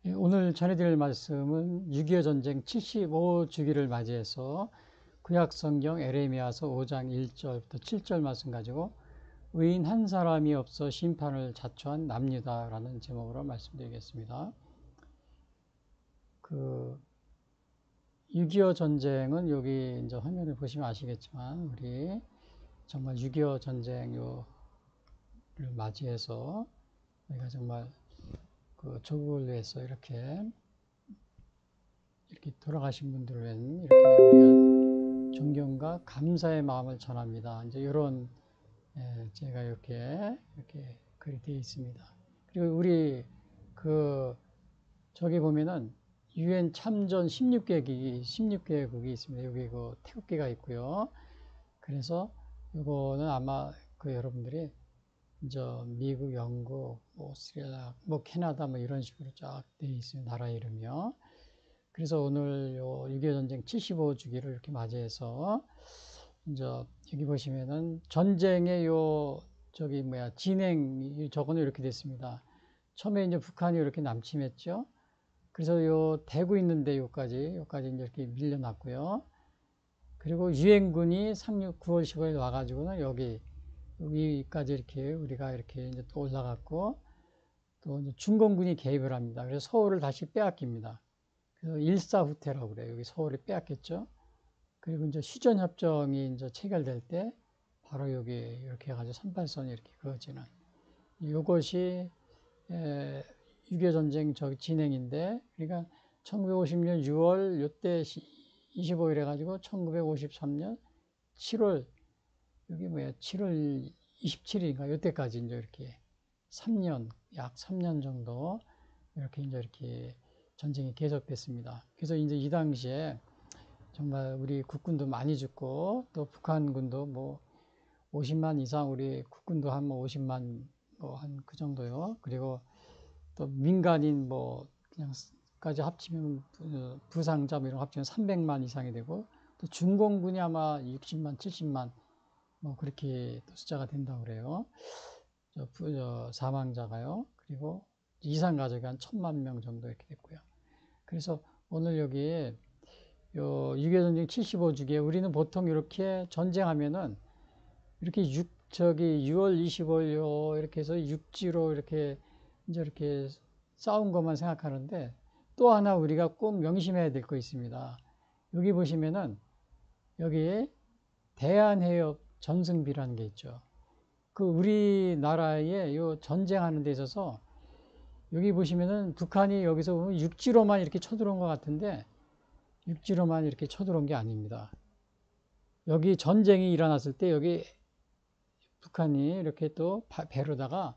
예, 오늘 전해드릴 말씀은 6.25 전쟁 75주기를 맞이해서 구약성경 에레미야서 5장 1절부터 7절 말씀 가지고 의인 한 사람이 없어 심판을 자초한 남유다라는 제목으로 말씀드리겠습니다. 그 6.25 전쟁은 여기 이제 화면을 보시면 아시겠지만 우리 정말 6.25 전쟁을 맞이해서 우리가 정말 그 조국을 위해서 이렇게 돌아가신 분들을 위한 이렇게 우리가 존경과 감사의 마음을 전합니다. 이제 이런 제가 이렇게 글이 되어 있습니다. 그리고 우리 그 저기 보면은 유엔 참전 16개국이 있습니다. 여기 그 태극기가 있고요. 그래서 이거는 아마 그 여러분들이 이제 미국, 영국, 뭐 오스트레일리아, 뭐 캐나다 뭐 이런 식으로 쫙 되어 있습니다. 나라 이름이요. 그래서 오늘 요 6.25 전쟁 75주기를 이렇게 맞이해서 이제 여기 보시면은 전쟁의 요 저기 뭐야 진행 저거는 이렇게 됐습니다. 처음에 이제 북한이 이렇게 남침했죠. 그래서 요 대구 있는데 요까지 이제 이렇게 밀려났고요. 그리고 유엔군이 상륙 9월 15일 와가지고는 여기까지 이렇게 우리가 이렇게 이제 또 올라갔고 또 이제 중공군이 개입을 합니다. 그래서 서울을 다시 빼앗깁니다. 그래서 일사후퇴라고 그래요. 여기 서울이 빼앗겼죠. 그리고 이제 휴전협정이 이제 체결될 때 바로 여기 이렇게 해가지고 38선이 이렇게 그어지는 이것이 6.25 전쟁 진행인데 그러니까 1950년 6월 요때 25일 해가지고 1953년 7월 여기 뭐야 7월 27일인가 요때까지 이제 이렇게 3년 약 3년 정도 이렇게 전쟁이 계속됐습니다. 그래서 이제 이 당시에 정말 우리 국군도 많이 죽고 또 북한군도 뭐 50만 이상 우리 국군도 한 뭐 50만 뭐 한 그 정도요. 그리고 또 민간인 뭐 그냥까지 합치면 부상자 뭐 이런 거 합치면 300만 이상이 되고 또 중공군이 아마 60만 70만 뭐 그렇게 또 숫자가 된다고 그래요. 사망자가요. 그리고 이산 가족이 한 1,000만 명 정도 이렇게 됐고요. 그래서 오늘 여기 요 6.25 전쟁 75주기에 우리는 보통 이렇게 전쟁하면은 이렇게 6월 25일 이렇게 해서 육지로 이렇게 이제 이렇게 싸운 것만 생각하는데 또 하나 우리가 꼭 명심해야 될 거 있습니다. 여기 보시면은 여기 대한해협 전승비라는 게 있죠. 그 우리나라에 요 전쟁하는 데 있어서 여기 보시면은 북한이 여기서 보면 육지로만 이렇게 쳐들어온 것 같은데 육지로만 이렇게 쳐들어온 게 아닙니다. 여기 전쟁이 일어났을 때 여기 북한이 이렇게 또 배로다가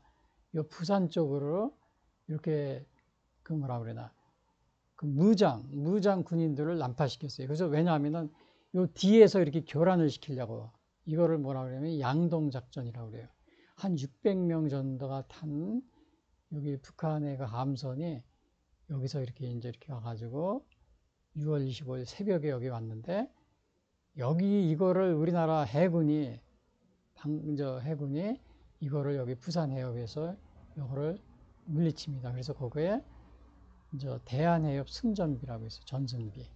요 부산 쪽으로 이렇게 그 뭐라 그러나 그 무장 군인들을 난파시켰어요. 그래서 왜냐하면은 요 뒤에서 이렇게 교란을 시키려고 이거를 뭐라 그러냐면 양동 작전이라고 그래요. 한 600명 정도가 탄 여기 북한의 그 함선이 여기서 이렇게 와가지고 6월 25일 새벽에 여기 왔는데 여기 이거를 우리나라 해군이 이거를 여기 부산 해협에서 이거를 물리칩니다. 그래서 거기에 이제 대한해협 승전비라고 있어요. 전승비.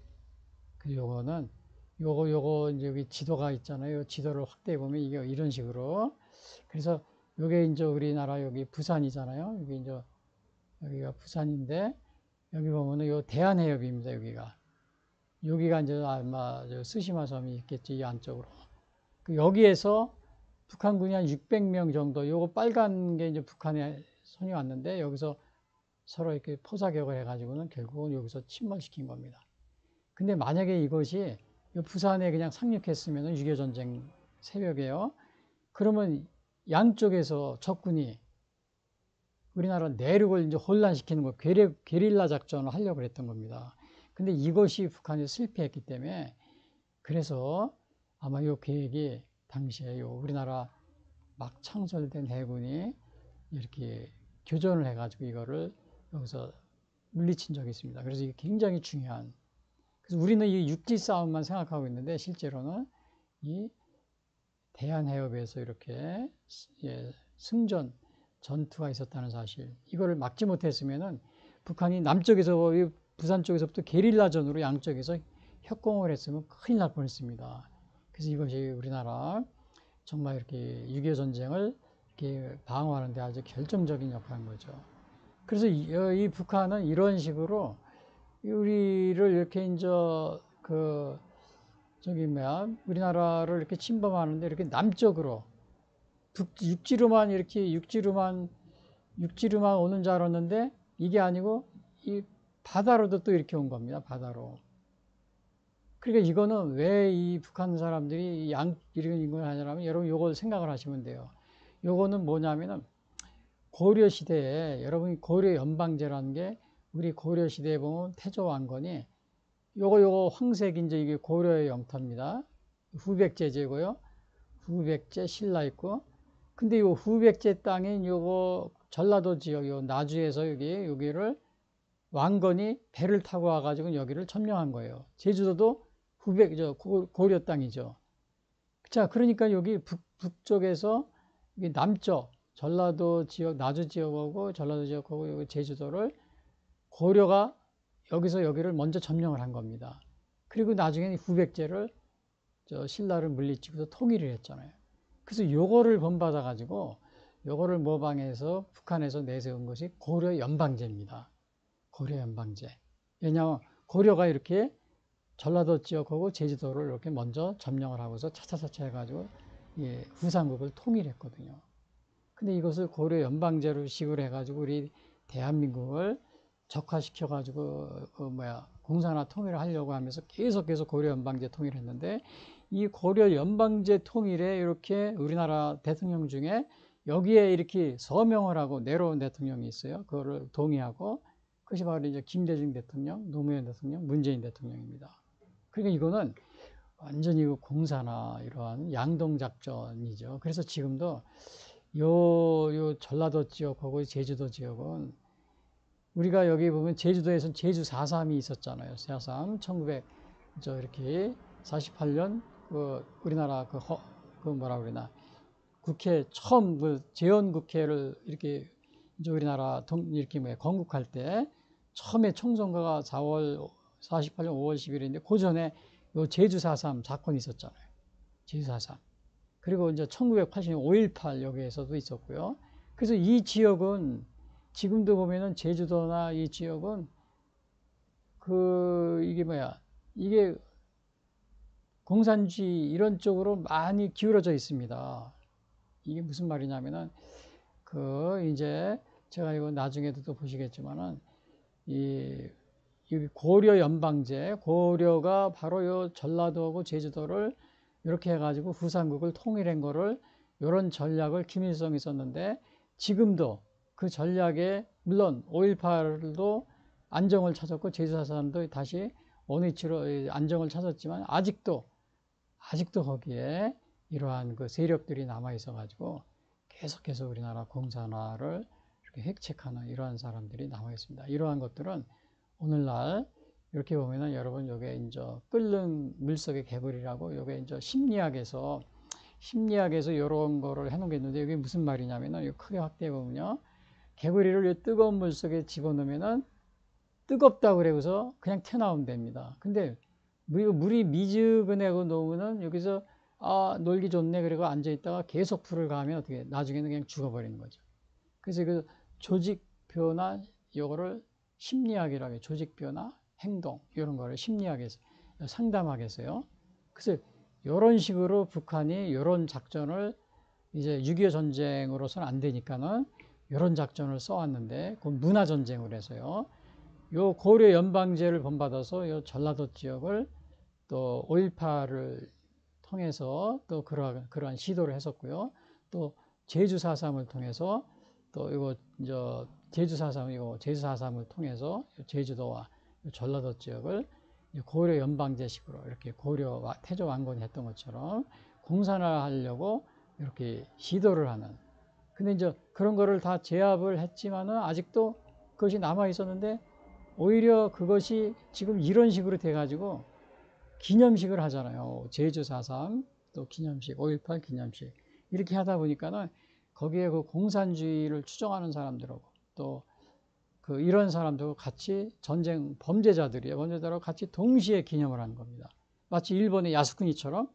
그리고 요거는 요거 이제 여기 지도가 있잖아요. 지도를 확대해 보면 이게 이런 식으로. 그래서 요게 이제 우리나라 여기 부산이잖아요. 여기 이제 여기가 부산인데 여기 보면은 요 대한해협입니다. 여기가 이제 아마 스시마 섬이 있겠지 이 안쪽으로. 여기에서 북한군이 한 600명 정도, 요거 빨간 게 이제 북한의 손이 왔는데 여기서 서로 이렇게 포사격을 해가지고는 결국은 여기서 침몰시킨 겁니다. 근데 만약에 이것이 부산에 그냥 상륙했으면 6.25 전쟁 새벽에요. 그러면 양쪽에서 적군이 우리나라 내륙을 이제 혼란시키는 거, 게릴라 작전을 하려고 했던 겁니다. 근데 이것이 북한이 실패했기 때문에 그래서 아마 이 계획이 당시에 우리나라 막 창설된 해군이 이렇게 교전을 해가지고 이거를 여기서 물리친 적이 있습니다. 그래서 이게 굉장히 중요한. 그래서 우리는 이 육지 싸움만 생각하고 있는데 실제로는 이 대한해협에서 이렇게 승전 전투가 있었다는 사실. 이거를 막지 못했으면은 북한이 남쪽에서 부산 쪽에서부터 게릴라전으로 양쪽에서 협공을 했으면 큰일 날 뻔했습니다. 그래서 이것이 우리나라 정말 이렇게 6.25 전쟁을 이렇게 방어하는 데 아주 결정적인 역할인 거죠. 그래서 이 북한은 이런 식으로 우리를 이렇게 이제 우리나라를 이렇게 침범하는데 이렇게 남쪽으로 육지로만 오는 줄 알았는데 이게 아니고 이 바다로도 또 이렇게 온 겁니다. 바다로. 그러니까 이거는 왜 이 북한 사람들이 이런 걸 하냐면 여러분 요걸 생각을 하시면 돼요. 요거는 뭐냐면은 고려 시대에 여러분이 고려 연방제라는 게 우리 고려 시대에 보면 태조 왕건이 요거 황색 이제 이게 고려의 영토입니다. 후백제제고요. 후백제 신라 있고 근데 요 후백제 땅인 요거 전라도 지역 요 나주에서 여기를 왕건이 배를 타고 와가지고 여기를 점령한 거예요. 제주도도 고려 땅이죠. 자, 그러니까 여기 북쪽에서 남쪽 전라도 지역, 나주 지역하고 전라도 지역하고 여기 제주도를 고려가 여기서 여기를 먼저 점령을 한 겁니다. 그리고 나중에는 후백제를 신라를 물리치고서 통일을 했잖아요. 그래서 요거를 본받아 가지고 요거를 모방해서 북한에서 내세운 것이 고려 연방제입니다. 고려 연방제. 왜냐하면 고려가 이렇게 전라도 지역하고 제주도를 이렇게 먼저 점령을 하고서 차차차차 해가지고 후삼국을 통일했거든요. 근데 이것을 고려 연방제로 식으로 해가지고 우리 대한민국을 적화시켜가지고 공산화 통일을 하려고 하면서 계속해서 고려 연방제 통일했는데 이 고려 연방제 통일에 이렇게 우리나라 대통령 중에 여기에 이렇게 서명을 하고 내려온 대통령이 있어요. 그거를 동의하고 그것이 바로 이제 김대중 대통령, 노무현 대통령, 문재인 대통령입니다. 그러니까 이거는 완전히 공산화 이러한 양동작전이죠. 그래서 지금도 요 전라도 지역하고 제주도 지역은 우리가 여기 보면 제주도에서는 제주 4.3이 있었잖아요. 4.3 이렇게 48년 우리나라 국회 처음 재헌 국회를 이렇게 이제 우리나라 이렇게 건국할 때 처음에 총선거가 48년 5월 10일인데 그 전에 요 제주 4.3 사건이 있었잖아요. 제주 4.3. 그리고 이제 1980년 5.18 여기에서도 있었고요. 그래서 이 지역은 지금도 보면은 제주도나 이 지역은 이게 공산주의 이런 쪽으로 많이 기울어져 있습니다. 이게 무슨 말이냐면은 이제 제가 이거 나중에도 또 보시겠지만은 이 고려 연방제 고려가 바로 요 전라도하고 제주도를 이렇게 해가지고 후삼국을 통일한 거를 이런 전략을 김일성이 썼는데 지금도 그 전략에 물론 5.18도 안정을 찾았고 제주4.3도 다시 원위치로 안정을 찾았지만 아직도 거기에 이러한 그 세력들이 남아 있어 가지고 계속해서 우리나라 공산화를 이렇게 획책하는 이러한 사람들이 남아 있습니다. 이러한 것들은 오늘날 이렇게 보면은 여러분 요게 이제 끓는 물속의 개구리라고 요게 이제 심리학에서 이런 거를 해놓은 게 있는데 이게 무슨 말이냐면은 이거 크게 확대해 보면요. 개구리를 뜨거운 물 속에 집어넣으면은 뜨겁다고 그래서 그냥 튀어나오면 됩니다. 근데 물이 미지근하고 놓으면은 여기서 놀기 좋네 그리고 앉아있다가 계속 불을 가하면 어떻게 나중에는 그냥 죽어버리는 거죠. 그래서 그 조직표나 요거를 심리학이라고 해요. 조직표나 행동 이런 거를 심리학에서 상담학에서요. 그래서 이런 식으로 북한이 이런 작전을 이제 6.25 전쟁으로서는 안 되니까는 이런 작전을 써왔는데 그 문화 전쟁을 해서요. 요 고려 연방제를 본받아서 요 전라도 지역을 또 5.18을 통해서 또 그러한 시도를 했었고요. 또 제주 4.3을 통해서 또 이거 제주 4.3을 통해서 제주도와 전라도 지역을 고려 연방제식으로 이렇게 고려 태조 왕건이 했던 것처럼 공산화하려고 이렇게 시도를 하는. 근데 이제 그런 거를 다 제압을 했지만은 아직도 그것이 남아 있었는데 오히려 그것이 지금 이런 식으로 돼가지고 기념식을 하잖아요. 제주 4.3 또 기념식, 5.18 기념식 이렇게 하다 보니까는 거기에 그 공산주의를 추종하는 사람들하고 또 그 이런 사람들과 같이 전쟁 범죄자들이에요. 범죄자들하고 같이 동시에 기념을 하는 겁니다. 마치 일본의 야스쿠니처럼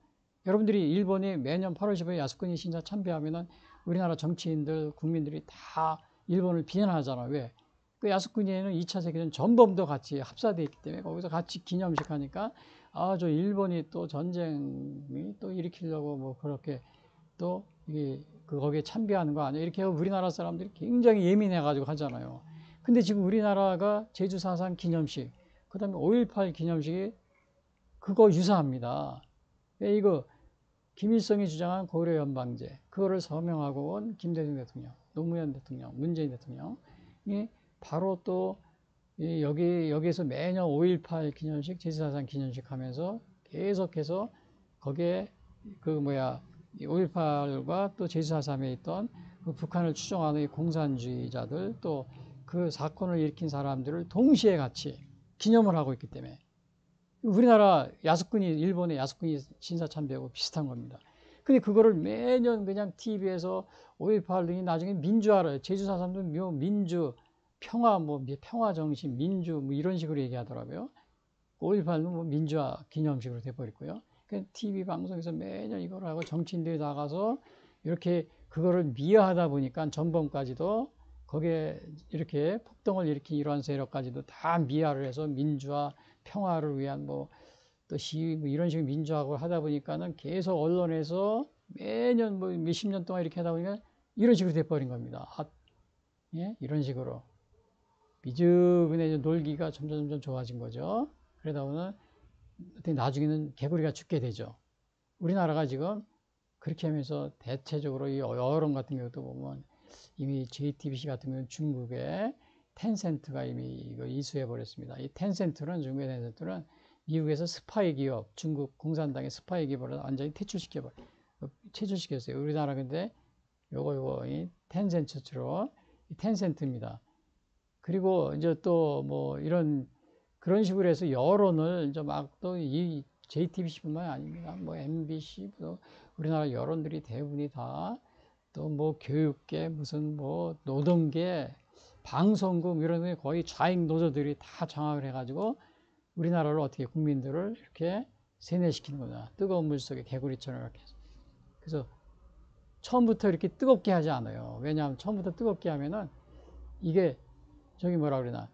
여러분들이 일본이 매년 8월 15일 야스쿠니 신사 참배하면은 우리나라 정치인들, 국민들이 다 일본을 비난하잖아요. 왜? 그 야스쿠니에는 2차 세계대전 전범도 같이 합사되어 있기 때문에 거기서 같이 기념식 하니까 아, 저 일본이 또 전쟁이 또 일으키려고 뭐 그렇게 또 이게 거기에 참배하는 거 아니야? 이렇게 우리나라 사람들이 굉장히 예민해가지고 하잖아요. 근데 지금 우리나라가 제주 4.3 기념식, 그 다음에 5.18 기념식이 그거 유사합니다. 이거 김일성이 주장한 고려 연방제, 그거를 서명하고 온 김대중 대통령, 노무현 대통령, 문재인 대통령이 바로 또 여기에서 매년 5.18 기념식, 제주 4.3 기념식 하면서 계속해서 거기에 5.18과 또 제주 4.3에 있던 그 북한을 추종하는 공산주의자들 또 그 사건을 일으킨 사람들을 동시에 같이 기념을 하고 있기 때문에 우리나라 야스쿠니, 일본의 야스쿠니 신사참배하고 비슷한 겁니다. 근데 그거를 매년 그냥 TV에서 5.18 등이 나중에 민주화를, 제주 4.3도 민주, 평화, 평화 정신, 민주, 이런 식으로 얘기하더라고요. 5.18은 민주화 기념식으로 돼버렸고요. TV 방송에서 매년 이걸 하고 정치인들이 나가서 이렇게 그거를 미화하다 보니까 전범까지도 거기에 이렇게 폭동을 일으킨 이러한 세력까지도 다 미화를 해서 민주화, 평화를 위한 또 시위 이런 식으로 민주화를 하다 보니까는 계속 언론에서 매년 몇십 년 동안 이렇게 하다 보니까 이런 식으로 돼버린 겁니다. 예? 이런 식으로. 미지근해 놀기가 점점 좋아진 거죠. 그러다 보면 나중에는 개구리가 죽게 되죠. 우리나라가 지금 그렇게 하면서 대체적으로 이 여론 같은 경우도 보면 이미 JTBC 같은 경우는 중국의 텐센트가 이미 이거 이수해 버렸습니다. 이 텐센트는 중국의 텐센트는 미국에서 스파이 기업, 중국 공산당의 스파이 기업을 완전히 퇴출시켰어요. 우리나라 근데 요거 이 텐센트로 텐센트입니다. 그리고 이제 또 이런 그런 식으로 해서 여론을 이제 막 또 이 JTBC뿐만 아닙니다. MBC, 우리나라 여론들이 대부분이 다 또 교육계, 무슨 노동계, 방송국 이런 데 거의 좌익 노조들이 다 장악을 해가지고 우리나라를 어떻게 국민들을 이렇게 세뇌시키는 거다. 뜨거운 물 속에 개구리처럼 이렇게 해서. 그래서 처음부터 이렇게 뜨겁게 하지 않아요. 왜냐하면 처음부터 뜨겁게 하면은 이게 뭐라 그러나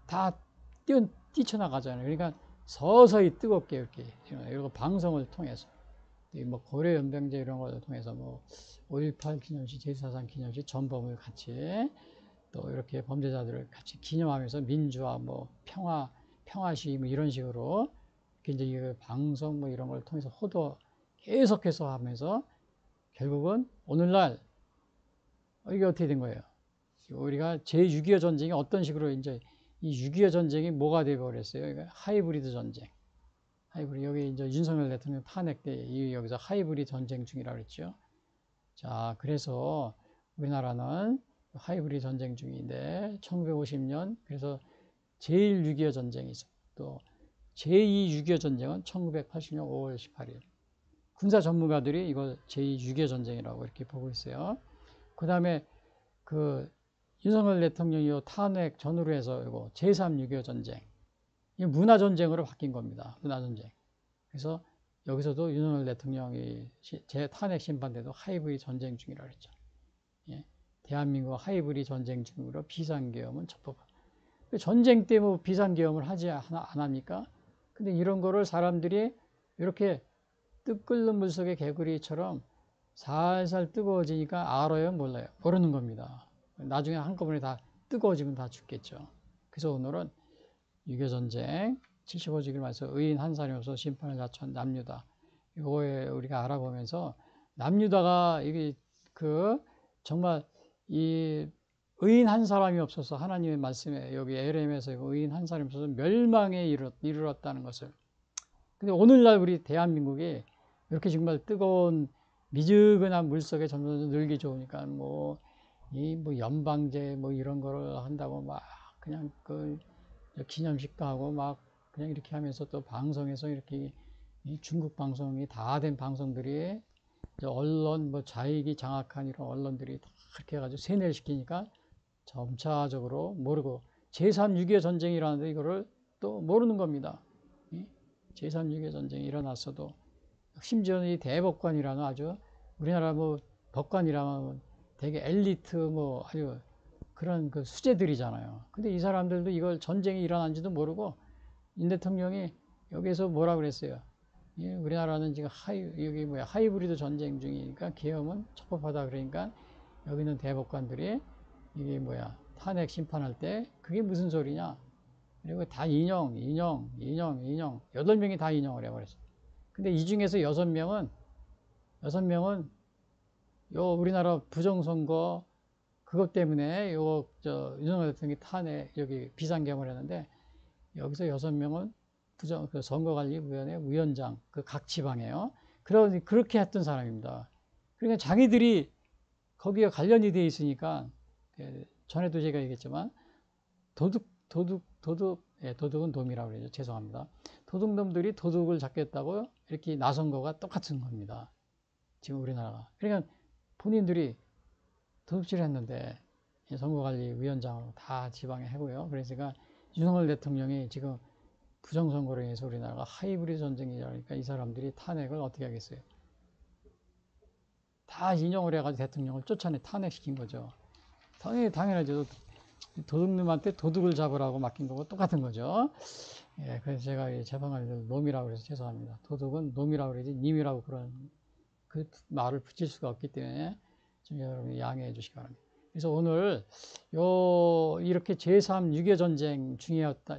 다 뛰쳐나가잖아요. 그러니까 서서히 뜨겁게 이렇게 이런 방송을 통해서 고려 연병제 이런 걸 통해서 5.18 기념식, 제주4.3 기념식 전범을 같이 또 이렇게 범죄자들을 같이 기념하면서 민주화, 평화 시위 이런 식으로 이제 방송 이런 걸 통해서 호도 계속해서 하면서 결국은 오늘날 이게 어떻게 된 거예요? 우리가 제6.25 전쟁이 어떤 식으로 이제 이 6.25 전쟁이 뭐가 되어버렸어요? 하이브리드 전쟁. 하이브리드. 여기 이제 윤석열 대통령 탄핵 때 여기서 하이브리드 전쟁 중이라고 그랬죠. 자, 그래서 우리나라는 하이브리드 전쟁 중인데 1950년 그래서 제1 6.25 전쟁이 있어. 또 제2 6.25 전쟁은 1980년 5월 18일. 군사 전문가들이 이걸 제2 6.25 전쟁이라고 이렇게 보고 있어요. 그 다음에 윤석열 대통령이 탄핵 전후로 해서 이거 제3 6.25 전쟁. 이 문화전쟁으로 바뀐 겁니다. 문화전쟁. 그래서 여기서도 윤석열 대통령이 탄핵 심판돼도 하이브리드 전쟁 중이라고 했죠. 예. 대한민국 하이브리드 전쟁 중으로 비상계엄은 적법. 전쟁 때 비상계엄을 하지 안 합니까? 근데 이런 거를 사람들이 이렇게 뜨 끓는 물속의 개구리처럼 살살 뜨거워지니까 알아요, 몰라요? 모르는 겁니다. 나중에 한꺼번에 다 뜨거워지면 다 죽겠죠. 그래서 오늘은 6.25 전쟁, 75주기를 맞서 의인 한 사람이 없어 심판을 자초한 남유다. 이거에 우리가 알아보면서 남유다가 이게 정말 이 의인 한 사람이 없어서 하나님의 말씀에 여기 LM에서 의인 한 사람이 없어서 멸망에 이르렀다는 것을. 근데 오늘날 우리 대한민국이 이렇게 정말 뜨거운 미지근한 물 속에 점점 늘기 좋으니까 연방제 이런 거를 한다고 막 그냥 기념식도 하고 막 그냥 이렇게 하면서 또 방송에서 이렇게 중국 방송이 다 된 방송들이 언론 좌익이 장악한 이런 언론들이 다 그렇게 해가지고 세뇌를 시키니까 점차적으로 모르고 제3 6.25 전쟁이라는데 이거를 또 모르는 겁니다. 제3 6.25 전쟁이 일어났어도 심지어 이 대법관이라는 아주 우리나라 뭐 법관이라면 되게 엘리트 뭐 아주 그런 그 수재들이잖아요. 근데 이 사람들도 이걸 전쟁이 일어난지도 모르고 임 대통령이 여기서 뭐라 그랬어요? 우리나라는 지금 여기 뭐야 하이브리드 전쟁 중이니까 계엄은 적법하다 그러니까 여기 있는 대법관들이 이게 뭐야 탄핵 심판할 때 그게 무슨 소리냐? 그리고 다 인용 8명이 다 인용을 해버렸어요. 근데 이 중에서 6명은 요 우리나라 부정선거 그것 때문에 윤석열 대통령이 탄핵 여기 비상계엄을 했는데 여기서 6명은 그 선거관리위원회 위원장 그 각 지방이에요. 그렇게 했던 사람입니다. 그러니까 자기들이 거기에 관련이 돼 있으니까 전에도 제가 얘기했지만 도둑은 돔이라고 그러죠. 죄송합니다. 도둑놈들이 도둑을 잡겠다고 이렇게 나선 거가 똑같은 겁니다. 지금 우리나라가. 그러니까 본인들이 도둑질을 했는데 선거관리위원장으로 다 지방에 하고요. 그러니까 윤석열 대통령이 지금 부정선거로 인해서 우리나라가 하이브리드 전쟁이라니까 이 사람들이 탄핵을 어떻게 하겠어요? 다 인용을 해가지고 대통령을 쫓아내 탄핵시킨 거죠. 당연하죠. 도둑놈한테 도둑을 잡으라고 맡긴 거고 똑같은 거죠. 예, 그래서 제가 재판관들 놈이라고 그래서 죄송합니다. 도둑은 놈이라고 그러지 님이라고 그런 그 말을 붙일 수가 없기 때문에 좀 여러분이 양해해 주시기 바랍니다. 그래서 오늘 이렇게 제3 6.25 전쟁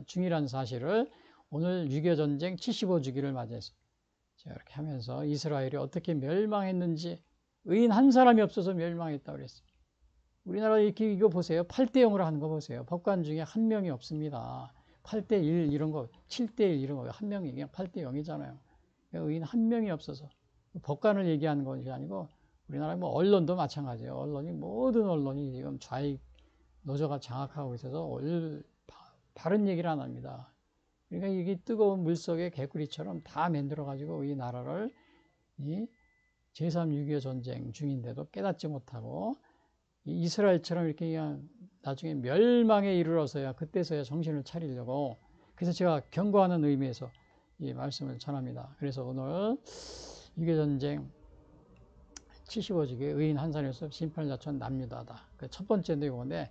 중이라는 사실을 오늘 6.25 전쟁 75주기를 맞이해서 제가 이렇게 하면서 이스라엘이 어떻게 멸망했는지 의인 한 사람이 없어서 멸망했다고 그랬어요. 우리나라 이렇게 이거 보세요. 8대0으로 하는 거 보세요. 법관 중에 한 명이 없습니다. 8대1 이런 거, 7대1 이런 거 한 명이 그냥 8대0이잖아요. 의인 한 명이 없어서 법관을 얘기하는 것이 아니고 우리나라 뭐 언론도 마찬가지예요. 모든 언론이 지금 좌익 노조가 장악하고 있어서 바른 얘기를 안 합니다. 그러니까 이게 뜨거운 물속에 개구리처럼 다 만들어가지고 이 나라를 제3 6.25 전쟁 중인데도 깨닫지 못하고 이스라엘처럼 이렇게 그냥 나중에 멸망에 이르러서야 그때서야 정신을 차리려고 그래서 제가 경고하는 의미에서 이 말씀을 전합니다. 그래서 오늘 6.25 전쟁 75주기 의인 한 사람에서 심판을 자초한 남유다다. 그 첫 번째인데 이건데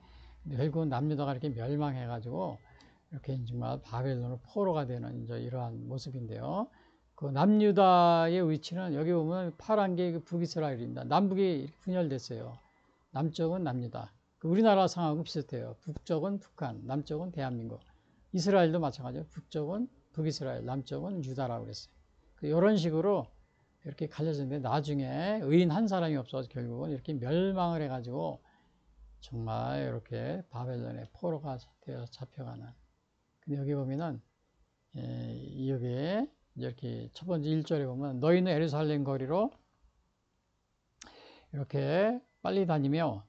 결국은 남유다가 이렇게 멸망해가지고 이렇게 정말 바벨론으로 포로가 되는 이제 이러한 모습인데요. 그 남유다의 위치는 여기 보면 파란 게 북이스라엘입니다. 남북이 분열됐어요. 남쪽은 남유다. 우리나라 상황하고 비슷해요. 북쪽은 북한, 남쪽은 대한민국. 이스라엘도 마찬가지예요. 북쪽은 북이스라엘, 남쪽은 유다라고 그랬어요. 이런 식으로 이렇게 갈려졌는데 나중에 의인 한 사람이 없어서 결국은 이렇게 멸망을 해가지고 정말 이렇게 바벨론의 포로가 되어 잡혀가는. 근데 여기 보면은 여기에 이렇게 첫 번째 1절에 보면 너희는 예루살렘 거리로 이렇게 빨리 다니며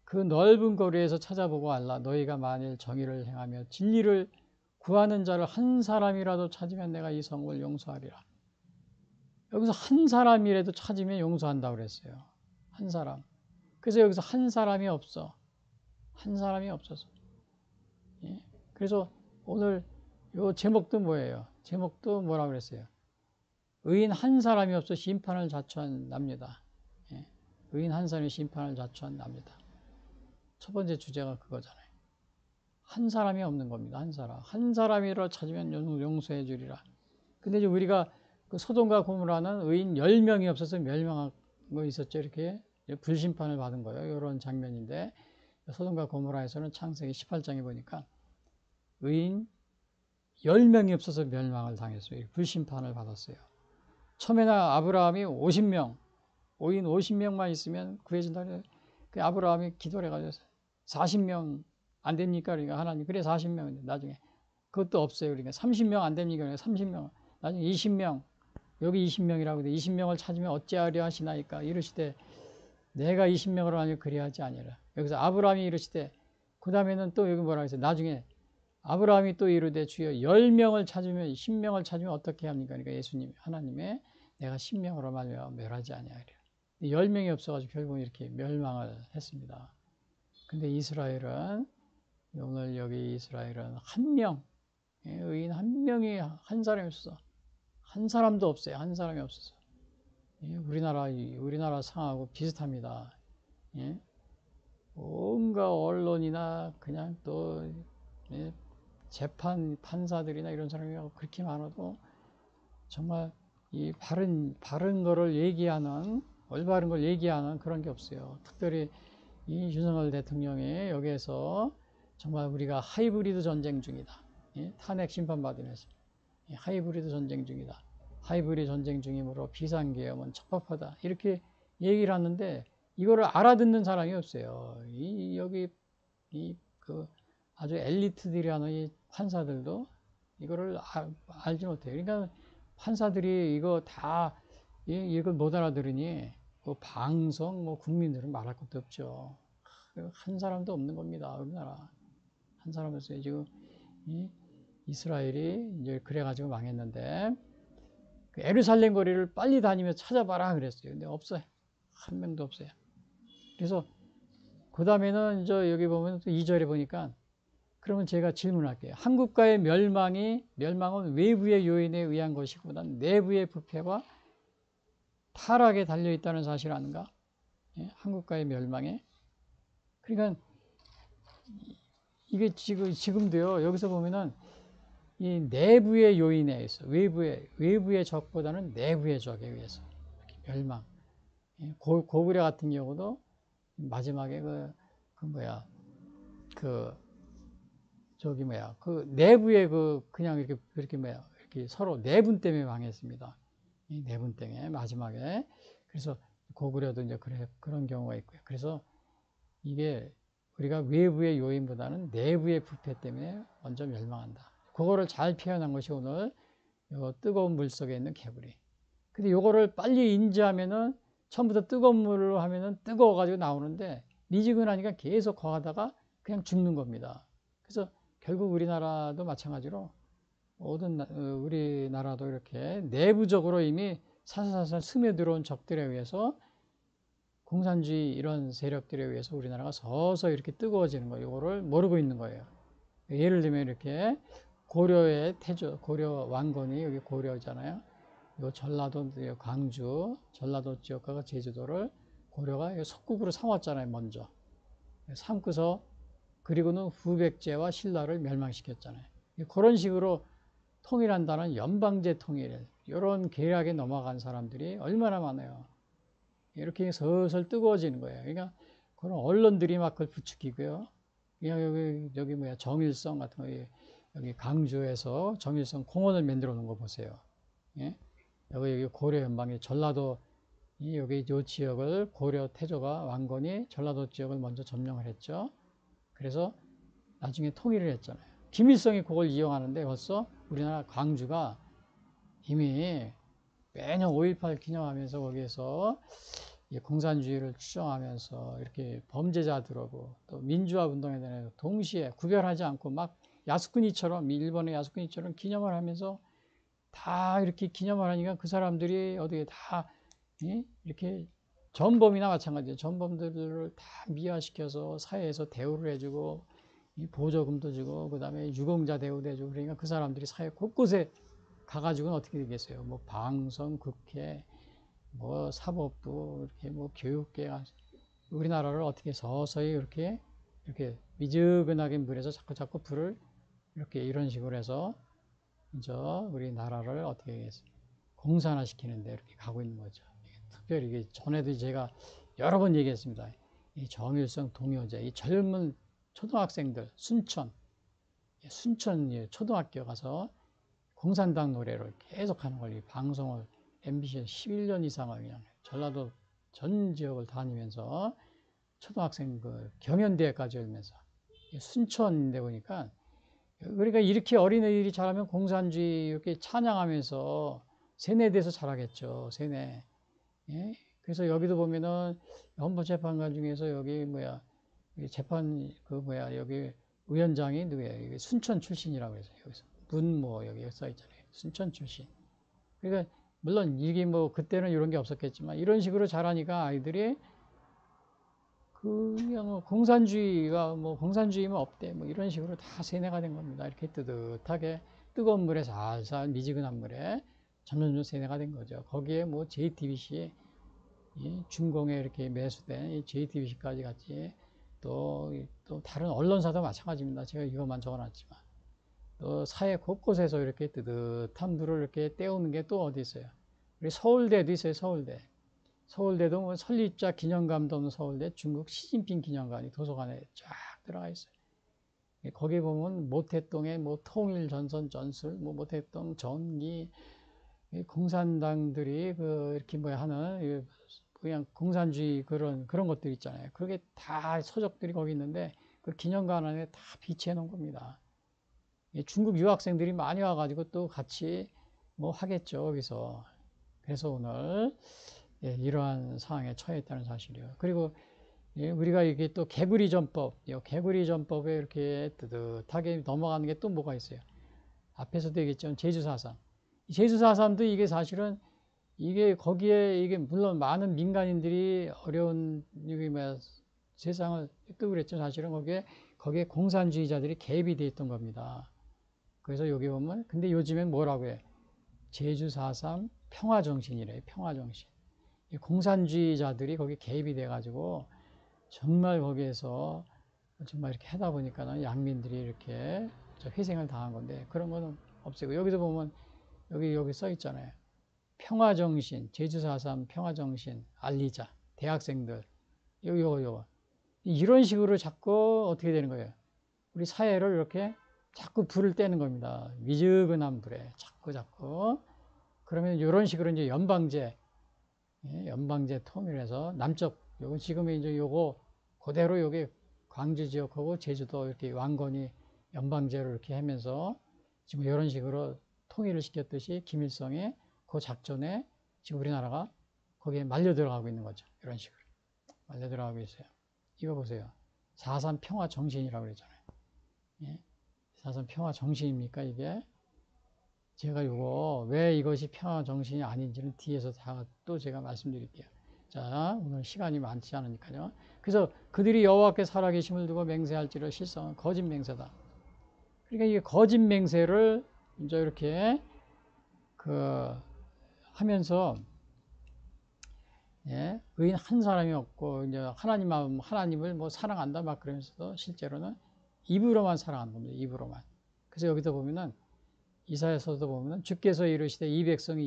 그 넓은 거리에서 찾아보고 알라. 너희가 만일 정의를 행하며 진리를 구하는 자를 한 사람이라도 찾으면 내가 이 성을 용서하리라. 여기서 한 사람이라도 찾으면 용서한다고 그랬어요. 한 사람. 그래서 여기서 한 사람이 없어. 한 사람이 없어서. 예? 그래서 오늘 요 제목도 뭐예요? 제목도 뭐라고 그랬어요? 의인 한 사람이 없어 심판을 자초한 납니다. 예? 의인 한 사람이 심판을 자초한 납니다. 첫 번째 주제가 그거잖아요. 한 사람이 없는 겁니다. 한 사람. 한 사람이라 찾으면 용서해 주리라. 근데 이제 우리가 그 소돔과 고모라는 의인 10명이 없어서 멸망한 거 있었죠. 이렇게 불심판을 받은 거예요. 이런 장면인데 소돔과 고모라에서는 창세기 18장에 보니까 의인 10명이 없어서 멸망을 당했어요. 불심판을 받았어요. 처음에는 아브라함이 50명, 의인 50명만 있으면 구해진다. 그 아브라함이 기도를 해가지고 40명 안 됩니까? 그러니까 하나님 그래 40명 나중에 그것도 없어요. 그러니까 30명 안 됩니까? 그러니까 30명 나중에 20명 여기 20명이라고 돼. 20명을 찾으면 어찌하려 하시나이까 이르시되 내가 20명으로 하니 그리하지 아니라. 여기서 아브라함이 이르시되 그 다음에는 또 여기 뭐라고 했어요? 나중에 아브라함이 또 이르되 주여 10명을 찾으면 10명을 찾으면 어떻게 합니까? 그러니까 예수님 하나님의 내가 10명으로 말미암아 멸하지 아니하리라. 10명이 없어가지고 결국 이렇게 멸망을 했습니다. 근데 이스라엘은 오늘 여기 이스라엘은 한 명, 의인 한 명이 한 사람이 없어. 한 사람도 없어요. 한 사람이 없어서. 우리나라 상하고 비슷합니다. 예? 온갖 언론이나 그냥 또 재판 판사들이나 이런 사람이 그렇게 많아도 정말 이 바른 거를 얘기하는 올바른 걸 얘기하는 그런 게 없어요. 특별히 이 윤석열 대통령이 여기에서 정말 우리가 하이브리드 전쟁 중이다. 탄핵 심판받으면서 하이브리드 전쟁 중이다. 하이브리드 전쟁 중이므로 비상계엄은 적법하다. 이렇게 얘기를 하는데 이거를 알아듣는 사람이 없어요. 여기 그 아주 엘리트들이라는 이 판사들도 이거를 알지 못해요. 그러니까 판사들이 이거 다 이걸 못 알아들으니 뭐 방송 뭐 국민들은 말할 것도 없죠. 한 사람도 없는 겁니다. 우리나라 한 사람 없어요. 지금 이스라엘이 이제 그래가지고 망했는데 그 예루살렘 거리를 빨리 다니며 찾아봐라 그랬어요. 근데 없어요. 한 명도 없어요. 그래서 그 다음에는 저 여기 보면 또 2절에 보니까 그러면 제가 질문할게요. 한국과의 멸망은 외부의 요인에 의한 것이보다는 내부의 부패와 타락에 달려있다는 사실 아닌가? 한국과의 멸망에. 그러니까 이게 지금도요, 여기서 보면은 이 내부의 요인에 있어. 외부의 적보다는 내부의 적에 의해서. 멸망. 고구려 같은 경우도 마지막에 그 내부의 그냥 이렇게 서로 내분 때문에 망했습니다. 이 내분 때문에 마지막에. 그래서 고구려도 이제 그런 경우가 있고요. 그래서 이게 우리가 외부의 요인보다는 내부의 부패 때문에 먼저 멸망한다. 그거를 잘 표현한 것이 오늘 요 뜨거운 물 속에 있는 개구리. 근데 요거를 빨리 인지하면은 처음부터 뜨거운 물로 하면은 뜨거워가지고 나오는데 미지근하니까 계속 거하다가 그냥 죽는 겁니다. 그래서 결국 우리나라도 마찬가지로 모든 우리나라도 이렇게 내부적으로 이미 사사사사 스며들어온 적들에 의해서 공산주의 이런 세력들에 의해서 우리나라가 서서히 이렇게 뜨거워지는 거예요. 이거를 모르고 있는 거예요. 예를 들면 이렇게 고려의 태조, 고려 왕건이 여기 고려잖아요. 요 전라도, 광주, 전라도 지역과 제주도를 고려가 속국으로 삼았잖아요, 먼저. 삼고서 그리고는 후백제와 신라를 멸망시켰잖아요. 그런 식으로 통일한다는 연방제 통일, 이런 계략에 넘어간 사람들이 얼마나 많아요. 이렇게 슬슬 뜨거워지는 거예요. 그러니까 그런 언론들이 막 그걸 부추기고요. 그냥 여기 정일성 같은 거, 여기 강주에서 정일성 공원을 만들어 놓은 거 보세요. 예? 여기 고려 연방의 전라도 여기 이 지역을 고려 태조가 왕건이 전라도 지역을 먼저 점령을 했죠. 그래서 나중에 통일을 했잖아요. 김일성이 그걸 이용하는데 벌써 우리나라 광주가 이미 매년 5.18 기념하면서 거기에서 공산주의를 추정하면서 이렇게 범죄자들하고 또 민주화 운동에 대해서 동시에 구별하지 않고 막 야스쿠니처럼 일본의 야스쿠니처럼 기념을 하면서 다 이렇게 기념을 하니까 그 사람들이 어떻게 다 이렇게 전범이나 마찬가지예요. 전범들을 다 미화시켜서 사회에서 대우를 해주고 보조금도 주고 그다음에 유공자 대우도 해주고 그러니까 그 사람들이 사회 곳곳에 가가지고는 어떻게 되겠어요? 뭐 방송, 국회, 뭐 사법부, 이렇게 뭐 교육계, 우리나라를 어떻게 서서히 이렇게 미지근하게 물에서 자꾸 불을 이렇게 이런 식으로 해서 이제 우리나라를 어떻게 공산화시키는데 이렇게 가고 있는 거죠. 특별히 이게 전에도 제가 여러 번 얘기했습니다. 이 정일성 동요제, 이 젊은 초등학생들 순천 초등학교 가서 공산당 노래를 계속 하는 걸 방송을 MBC에 11년 이상을 그냥 전라도 전 지역을 다니면서 초등학생 경연대회까지 열면서 순천인데 보니까 그러니까 이렇게 어린애들이 잘하면 공산주의 이렇게 찬양하면서 세뇌돼서 잘하겠죠. 세뇌. 예? 그래서 여기도 보면은 헌법재판관 중에서 여기 재판 여기 위원장이 누구예요? 순천 출신이라고 해서 여기서 문모 여기 써 있잖아요. 순천 출신. 그러니까 물론 이게 그때는 이런 게 없었겠지만 이런 식으로 잘하니까 아이들이 그냥 공산주의가 뭐 공산주의면 없대 뭐 이런 식으로 다 세뇌가 된 겁니다. 이렇게 뜨뜻하게 뜨거운 물에 살살 미지근한 물에 점점 세뇌가 된 거죠. 거기에 뭐 JTBC 중공에 이렇게 매수된 JTBC까지 같이 또 다른 언론사도 마찬가지입니다. 제가 이것만 적어놨지만 또 사회 곳곳에서 이렇게 뜨뜻한 물을 이렇게 떼우는 게 또 어디 있어요? 우리 서울대도 있어요. 서울대도 뭐 설립자 기념관도 없는 서울대 중국 시진핑 기념관이 도서관에 쫙 들어가 있어요. 거기 보면 모태동의 뭐 통일전선 전술, 뭐 모태동 전기 공산당들이 그 이렇게 뭐 하는 그냥 공산주의 그런 것들 있잖아요. 그게 다 서적들이 거기 있는데 그 기념관 안에 다 비치해 놓은 겁니다. 중국 유학생들이 많이 와가지고 또 같이 뭐 하겠죠, 거기서. 그래서 오늘 이러한 상황에 처해 있다는 사실이요. 그리고 우리가 이게 또 개구리 전법, 개구리 전법에 이렇게 뜨뜻하게 넘어가는 게 또 뭐가 있어요? 앞에서도 얘기했죠. 제주 4.3. 제주 4.3도 이게 사실은 이게 거기에 이게 물론 많은 민간인들이 어려운 이게 뭐 세상을 뜨고 그랬죠. 사실은 거기에 공산주의자들이 개입이 돼 있던 겁니다. 그래서 여기 보면 근데 요즘엔 뭐라고 해? 제주 4.3 평화정신이래요. 평화정신. 공산주의자들이 거기 개입이 돼가지고 정말 거기에서 정말 이렇게 하다 보니까 양민들이 이렇게 희생을 당한 건데 그런 거는 없애고 여기서 보면 여기 써 있잖아요. 평화정신, 제주 4.3 평화정신 알리자. 대학생들. 요거. 이런 식으로 자꾸 어떻게 되는 거예요? 우리 사회를 이렇게 자꾸 불을 떼는 겁니다. 미지근한 불에 자꾸. 그러면 이런 식으로 이제 연방제 통일해서 남쪽, 요거 지금 이제 요거 그대로 요게 광주 지역하고 제주도 이렇게 왕건이 연방제로 이렇게 하면서 지금 이런 식으로 통일을 시켰듯이 김일성이 그 작전에 지금 우리나라가 거기에 말려 들어가고 있는 거죠. 이런 식으로. 말려 들어가고 있어요. 이거 보세요. 4.3 평화 정신이라고 그랬잖아요. 4.3 평화 정신입니까, 이게? 제가 요거 왜 이것이 평화 정신이 아닌지는 뒤에서 다 또 제가 말씀드릴게요. 자, 오늘 시간이 많지 않으니까요. 그래서 그들이 여호와께 살아계심을 두고 맹세할지라 실상은 거짓 맹세다. 그러니까 이게 거짓 맹세를 이제 이렇게 하면서 의인 한 사람이 없고 이제 하나님을 뭐 사랑한다 막 그러면서도 실제로는 입으로만 사랑하는 겁니다. 입으로만. 그래서 여기도 보면은 이사야서도 보면은 주께서 이르시되 이 백성이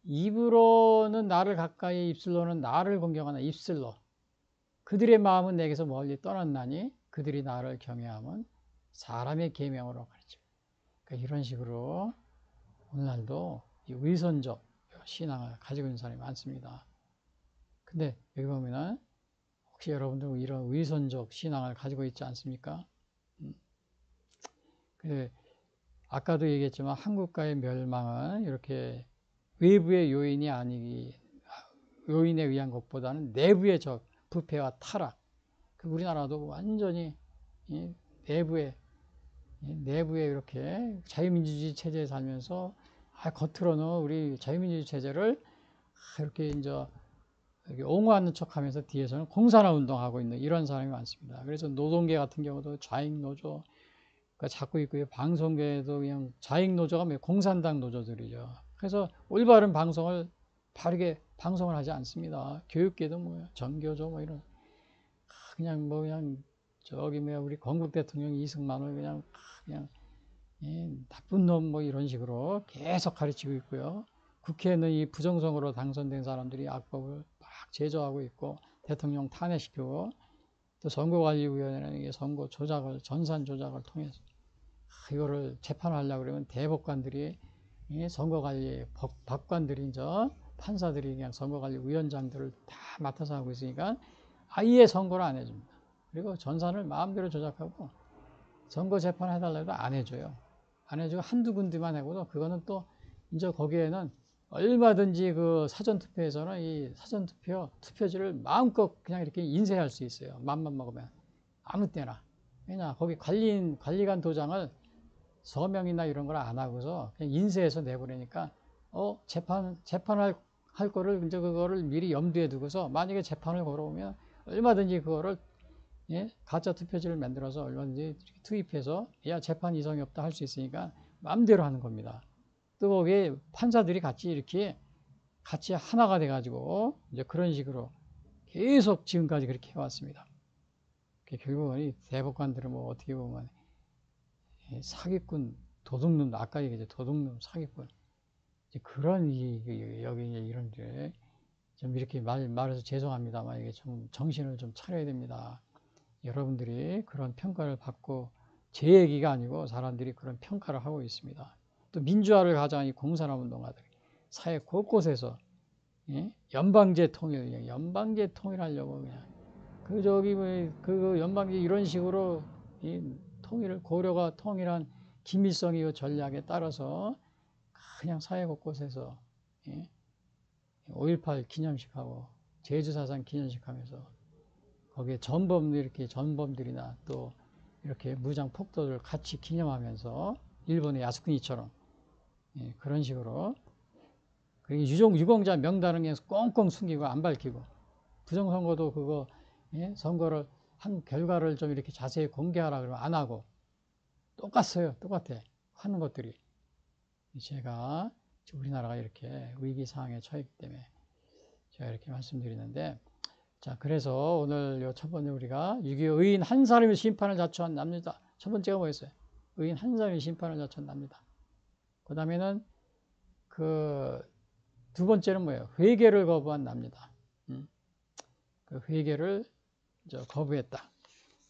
입으로는 나를 가까이 입술로는 나를 공경하나 입술로 그들의 마음은 내게서 멀리 떠났나니 그들이 나를 경외함은 사람의 계명으로 가르쳐. 그러니까 이런 식으로 오늘날도 이 위선적 신앙을 가지고 있는 사람이 많습니다. 근데 여기 보면은 혹시 여러분들 이런 위선적 신앙을 가지고 있지 않습니까? 아까도 얘기했지만 한국가의 멸망은 이렇게 외부의 요인에 의한 것보다는 내부의 부패와 타락. 우리나라도 완전히 내부에 이렇게 자유민주주의 체제에 살면서 겉으로는 우리 자유민주주의 체제를 이렇게 이제 옹호하는 척하면서 뒤에서는 공산화 운동하고 있는 이런 사람이 많습니다. 그래서 노동계 같은 경우도 좌익노조 잡고 있고요. 방송계에도 그냥 좌익노조가 공산당 노조들이죠. 그래서 올바른 방송을 바르게 방송을 하지 않습니다. 교육계도 뭐야 전교조 뭐 이런 그냥 저기 우리 건국 대통령 이승만을 그냥 나쁜 놈 뭐 이런 식으로 계속 가르치고 있고요. 국회에는 이 부정선거로 당선된 사람들이 악법을 막 제조하고 있고 대통령 탄핵시키고 또 선거관리위원회는 선거 조작을 전산 조작을 통해서 이거를 재판하려고 그러면 대법관들이 선거관리 법관들이 이제 판사들이 그냥 선거관리위원장들을 다 맡아서 하고 있으니까 아예 선거를 안 해줍니다. 그리고 전산을 마음대로 조작하고 선거 재판 해달라고 해도 안 해줘요. 안 해주고 한두 군데만 하고도 그거는 또 이제 거기에는 얼마든지 그 사전투표에서는 이 투표지를 마음껏 그냥 이렇게 인쇄할 수 있어요. 맘만 먹으면 아무 때나. 왜냐 거기 관리관 도장을 서명이나 이런 걸 안 하고서 그냥 인쇄해서 내버리니까 재판할 거를 이제 그거를 미리 염두에 두고서 만약에 재판을 걸어오면 얼마든지 그거를 예? 가짜 투표지를 만들어서 얼마든지 투입해서 야 재판 이성이 없다 할 수 있으니까 마음대로 하는 겁니다. 또 거기에 판사들이 같이 하나가 돼가지고 이제 그런 식으로 계속 지금까지 그렇게 해왔습니다. 결국은 이 대법관들은 뭐 어떻게 보면 사기꾼, 도둑놈, 아까 얘기했죠. 도둑놈, 사기꾼. 그런 여기 이런 좀 이렇게 말해서 죄송합니다만 이게 좀 정신을 좀 차려야 됩니다. 여러분들이 그런 평가를 받고 제 얘기가 아니고 사람들이 그런 평가를 하고 있습니다. 또 민주화를 가장한 이 공산화운동가들이 사회 곳곳에서 예? 연방제 통일하려고 그냥 그 연방제 이런 식으로 이 통일을 고려가 통일한 김일성의 전략에 따라서 그냥 사회 곳곳에서 예? 5.18 기념식하고 제주사상 기념식하면서 거기에 전범들이나 또 이렇게 무장 폭도들 같이 기념하면서 일본의 야스쿠니처럼 예, 그런 식으로 유공자 명단은 그냥 꽁꽁 숨기고 안 밝히고 부정선거도 그거 예, 선거를 한 결과를 좀 이렇게 자세히 공개하라 그러면 안 하고 똑같아 하는 것들이 제가 우리나라가 이렇게 위기 상황에 처했기 때문에 제가 이렇게 말씀드리는데 자 그래서 오늘 요 첫 번째 우리가 6.25 의인 한 사람의 심판을 자초한 납니다. 첫 번째가 뭐였어요? 의인 한 사람의 심판을 자초한 납니다. 그 다음에는 그 두 번째는 뭐예요? 회개를 거부한 납니다. 그 회개를 거부했다.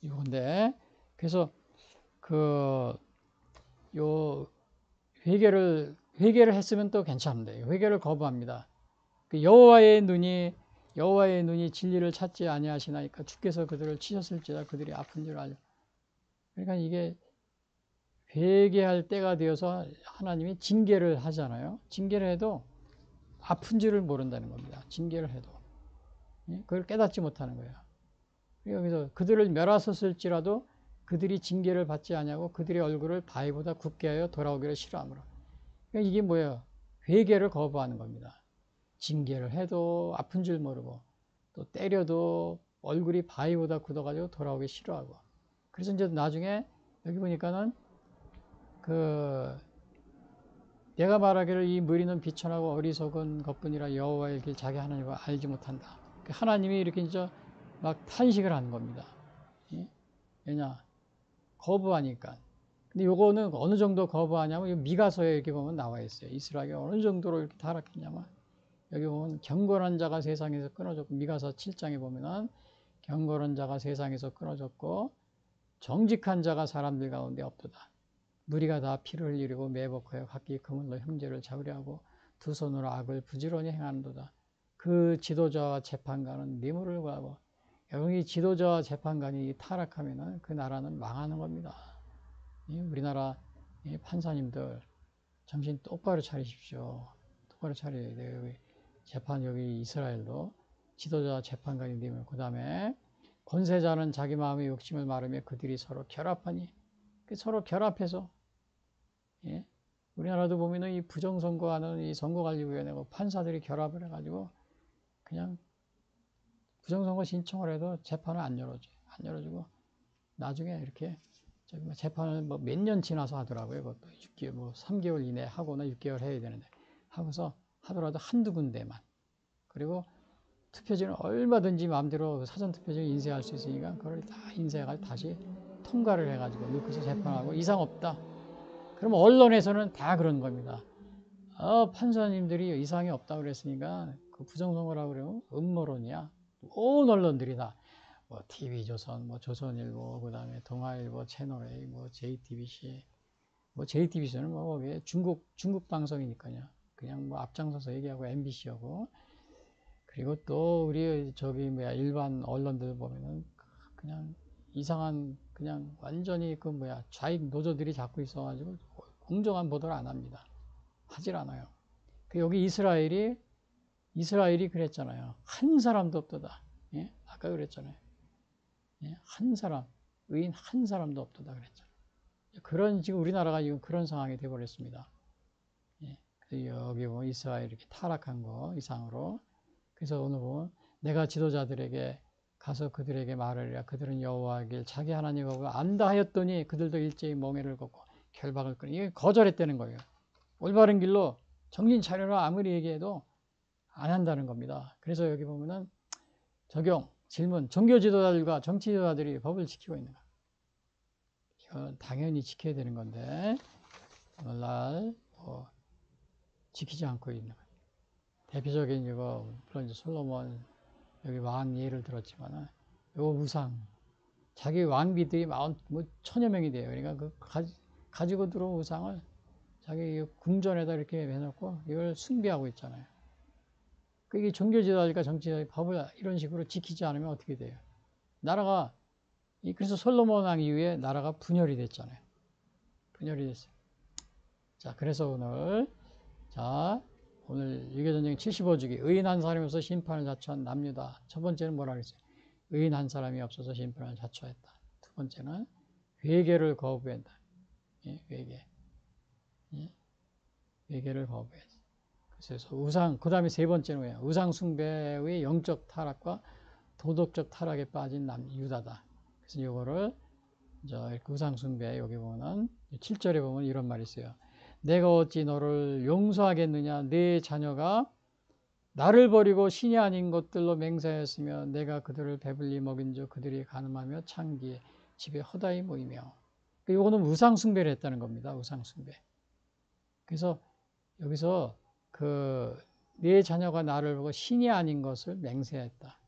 이건데 그래서 그 요 회개를 했으면 또 괜찮은데 회개를 거부합니다. 그 여호와의 눈이 진리를 찾지 아니하시나이까 주께서 그들을 치셨을지라 그들이 아픈 줄 알려. 그러니까 이게 회개할 때가 되어서 하나님이 징계를 하잖아요. 징계를 해도 아픈 줄을 모른다는 겁니다. 징계를 해도 그걸 깨닫지 못하는 거예요. 그래서 그들을 멸하셨을지라도 그들이 징계를 받지 아니하고 그들의 얼굴을 바위보다 굽게 하여 돌아오기를 싫어하므로. 그러니까 이게 뭐예요? 회개를 거부하는 겁니다. 징계를 해도 아픈 줄 모르고 또 때려도 얼굴이 바위보다 굳어가지고 돌아오기 싫어하고. 그래서 이제 나중에 여기 보니까는 그 내가 말하기를 이 무리는 비천하고 어리석은 것뿐이라 여호와의 길 자기 하나님을 알지 못한다. 하나님이 이렇게 이제 막 탄식을 하는 겁니다. 왜냐? 거부하니까. 근데 요거는 어느 정도 거부하냐면 미가서에 이렇게 보면 나와 있어요. 이스라엘이 어느 정도로 이렇게 타락했냐면 여기 보면 경건한 자가 세상에서 끊어졌고 미가서 7장에 보면은 경건한 자가 세상에서 끊어졌고 정직한 자가 사람들 가운데 없도다. 무리가 다 피를 흘리고 매복하여 각기 그물로 형제를 잡으려 하고 두 손으로 악을 부지런히 행하는도다. 그 지도자와 재판관은 뇌물을 구하고 여기 지도자와 재판관이 타락하면은 그 나라는 망하는 겁니다. 우리나라 판사님들 정신 똑바로 차리십시오. 똑바로 차려야 돼요. 여기 재판 여기 이스라엘도 지도자 재판관이 되면 그 다음에 권세자는 자기 마음의 욕심을 마르며 그들이 서로 결합하니 서로 결합해서 예? 우리나라도 보면은 이 부정선거하는 이 선거관리위원회고 판사들이 결합을 해가지고 그냥 부정선거 신청을 해도 재판을 안 열어주고 나중에 이렇게 재판을 뭐 몇 년 지나서 하더라고요. 그것도 6개월, 뭐 3개월 이내에 하거나 6개월 해야 되는데 하고서 하더라도 한두 군데만. 그리고 투표지는 얼마든지 마음대로 사전투표지를 인쇄할 수 있으니까 그걸 다 인쇄해가지고 다시 통과를 해가지고 넣고서 재판하고 이상 없다. 그러면 언론에서는 다 그런 겁니다. 판사님들이 이상이 없다고 그랬으니까 그 부정선거라고 그러면 음모론이야. 온 언론들이 다 뭐 TV조선, 뭐 조선일보, 그 다음에 동아일보, 채널A, 뭐 JTBC, 뭐 JTBC는 뭐 중국 방송이니까요. 그냥 뭐 앞장서서 얘기하고 MBC하고 그리고 또 우리 일반 언론들 보면은 그냥 이상한 그냥 완전히 좌익 노조들이 잡고 있어가지고 공정한 보도를 안 합니다. 하질 않아요. 여기 이스라엘이 그랬잖아요. 한 사람도 없도다. 예? 아까 그랬잖아요. 예? 의인 한 사람도 없도다 그랬잖아요. 지금 우리나라가 지금 그런 상황이 되어버렸습니다. 예? 여기 보면 이스라엘 이렇게 타락한 거 이상으로. 그래서 오늘 보면 내가 지도자들에게 가서 그들에게 말하리라. 그들은 여호와길 자기 하나님하고 안다 하였더니 그들도 일제히 멍에를 걷고 결박을 끊어. 이게 거절했다는 거예요. 올바른 길로 정신 차려라 아무리 얘기해도 안 한다는 겁니다. 그래서 여기 보면은 적용, 질문, 종교 지도자들과 정치 지도자들이 법을 지키고 있는가? 이건 당연히 지켜야 되는 건데 오늘날 뭐 지키지 않고 있는 거예요. 대표적인 이거 물론 이제 솔로몬 여기 왕 예를 들었지만은 요 우상 자기 왕비들이 뭐 천여 명이 돼요. 그러니까 그 가지고 들어온 우상을 자기 궁전에다 이렇게 해놓고 이걸 숭배하고 있잖아요. 그게 종교 지도자니까 정치자의 법을 이런 식으로 지키지 않으면 어떻게 돼요? 나라가 그래서 솔로몬 왕 이후에 나라가 분열이 됐잖아요. 분열이 됐어요. 자, 그래서 오늘 유교전쟁 75주기 의인 한 사람이어서 심판을 자초한 남유다. 첫 번째는 뭐라 그랬어요? 의인 한 사람이 없어서 심판을 자초했다. 두 번째는 회개를 거부한다. 예, 회개. 예, 회개를 거부했어. 그래서 우상, 그 다음에 세 번째는 뭐예요? 우상 숭배의 영적 타락과 도덕적 타락에 빠진 유다다. 그래서 이거를 우상 숭배 여기 보면은 7절에 보면 이런 말이 있어요. 내가 어찌 너를 용서하겠느냐? 내 자녀가 나를 버리고 신이 아닌 것들로 맹세하였으며 내가 그들을 배불리 먹인즉 그들이 가늠하며 창기에 집에 허다히 모이며. 이거는 우상 숭배를 했다는 겁니다. 우상 숭배. 그래서 여기서 내 자녀가 나를 보고 신이 아닌 것을 맹세했다.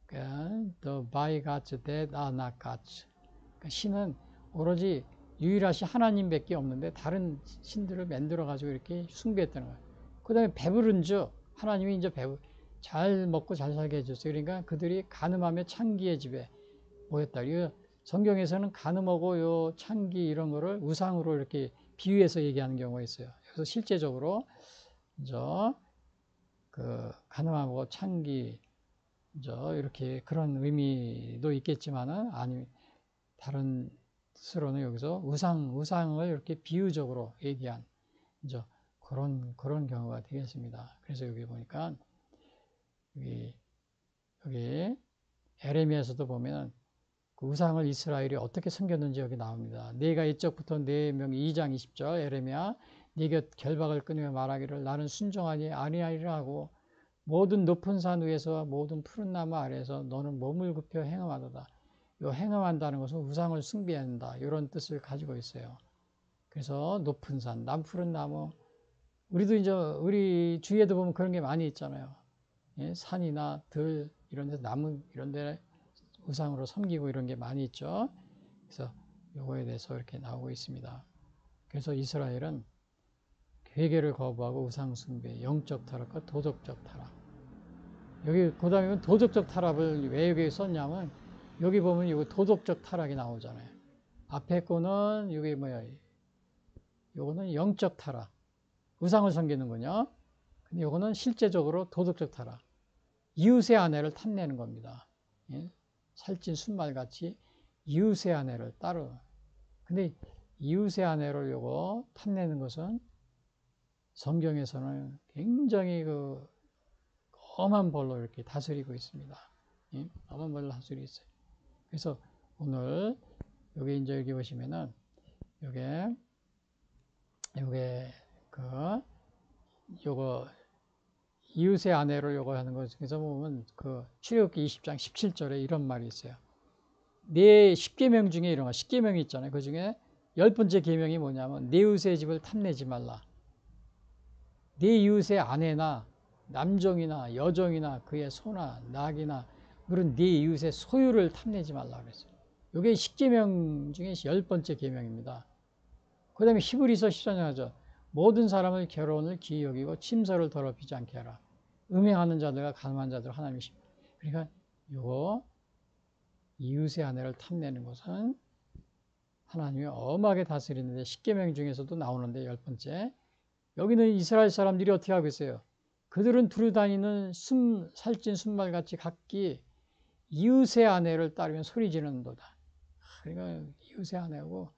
The by gods that are not gods. 신은 오로지 유일하신 하나님밖에 없는데 다른 신들을 만들어 가지고 이렇게 숭배했다는 거예요. 그 다음에 배부른 즉 하나님이 이제 잘 먹고 잘 살게 해줬어요. 그러니까 그들이 간음하며 창기의 집에 모였다. 성경에서는 간음하고 요 창기 이런 거를 우상으로 이렇게 비유해서 얘기하는 경우가 있어요. 그래서 실제적으로 간음하고 창기 이렇게 그런 의미도 있겠지만은 아니 다른 뜻으로는 여기서 우상을 이렇게 비유적으로 얘기한 그런 경우가 되겠습니다. 그래서 여기 보니까 여기 에레미야에서도 보면 그 우상을 이스라엘이 어떻게 섬겼는지 여기 나옵니다. 네가 이쪽부터 네 명 2장 20절 에레미야 네가 결박을 끊으며 말하기를 나는 순종하니 아니하리라 하고 모든 높은 산 위에서와 모든 푸른 나무 아래에서 너는 몸을 굽혀 행함하도다. 요 행함한다는 것은 우상을 숭배한다. 이런 뜻을 가지고 있어요. 그래서 높은 산, 푸른 나무. 우리도 이제 우리 주위에도 보면 그런 게 많이 있잖아요. 예? 산이나 들 이런 데 나무 이런 데 우상으로 섬기고 이런 게 많이 있죠. 그래서 요거에 대해서 이렇게 나오고 있습니다. 그래서 이스라엘은 회개를 거부하고 우상 숭배, 영적 타락과 도덕적 타락. 여기 그 다음에 도덕적 타락을 왜 여기 썼냐면 여기 보면 이거 도덕적 타락이 나오잖아요. 앞에 거는 이게 뭐야? 요거는 영적 타락. 우상을 섬기는군요. 근데 요거는 실제적으로 도덕적 타락. 이웃의 아내를 탐내는 겁니다. 예? 살찐 순말같이 이웃의 아내를 따로. 근데 이웃의 아내를 요거 탐내는 것은 성경에서는 굉장히 엄한 벌로 이렇게 다스리고 있습니다. 예? 엄한 벌로 다스리고 있어요. 그래서 오늘 여기 이제 여기 보시면은 요게 요거 이웃의 아내를 요거 하는 것에서 보면 출애굽기 20장 17절에 이런 말이 있어요. 네 10계명 중에 이런 거 10계명이 있잖아요. 그 중에 10번째 계명이 뭐냐면 네 이웃의 집을 탐내지 말라. 네 이웃의 아내나 남종이나 여종이나 그의 소나 낙이나 그런 네 이웃의 소유를 탐내지 말라 그랬어요. 이게 10계명 중에 10번째 계명입니다. 그 다음에 히브리서 14장 하죠. 모든 사람을 결혼을 기이 여기고 침서를 더럽히지 않게 하라. 음행하는 자들과 가늠한 자들 하나님이십니다. 그러니까 요거 이웃의 아내를 탐내는 것은 하나님이 엄하게 다스리는데 10계명 중에서도 나오는데 10번째. 여기는 이스라엘 사람들이 어떻게 하고 있어요? 그들은 두루다니는 살찐 순말같이 각기 이웃의 아내를 따르면 소리 지르는도다. 그러니까 이웃의 아내하고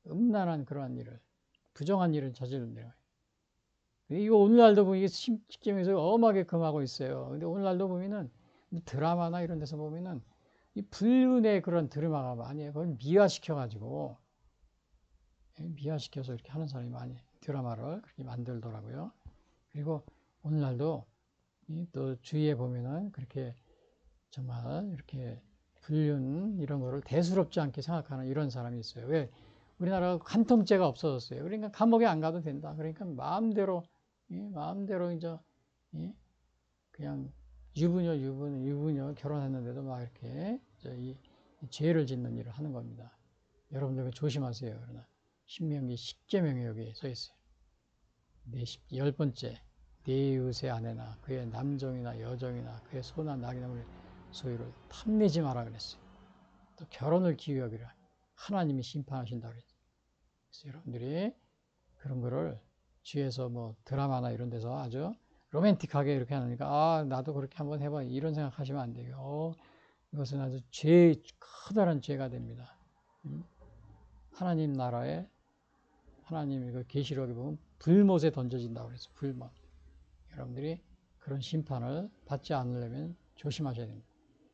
음란한 그러한 일을 부정한 일을 저지른대요. 이거 오늘날도 보면 이게 십계명에서 엄하게 금하고 있어요. 근데 오늘날도 보면은 드라마나 이런 데서 보면은 이 불륜의 그런 드라마가 많이 그걸 미화시켜가지고 미화시켜서 이렇게 하는 사람이 많이 드라마를 그렇게 만들더라고요. 그리고 오늘날도 또 주위에 보면은 그렇게 정말 이렇게 불륜 이런 거를 대수롭지 않게 생각하는 이런 사람이 있어요. 왜? 우리나라가 간통죄가 없어졌어요. 그러니까 감옥에 안 가도 된다. 그러니까 마음대로 이제 그냥 유부녀 결혼했는데도 막 이렇게 이 죄를 짓는 일을 하는 겁니다. 여러분들 조심하세요. 그러나 신명기 10계명에 여기 써 있어요. 10번째 네 이웃의 아내나 그의 남종이나 여종이나 그의 소나 낙이나 소유를 탐내지 마라 그랬어요. 또 결혼을 기유 여기라 하나님이 심판하신다 그랬어요. 그래서 여러분들이 그런 거를 주위에서 뭐 드라마나 이런 데서 아주 로맨틱하게 이렇게 하니까 아 나도 그렇게 한번 해봐 이런 생각하시면 안 돼요. 이것은 아주 커다란 죄가 됩니다. 하나님 나라에 하나님이 그 계시록에 보면 불못에 던져진다고 그랬어요. 불못. 여러분들이 그런 심판을 받지 않으려면 조심하셔야 됩니다.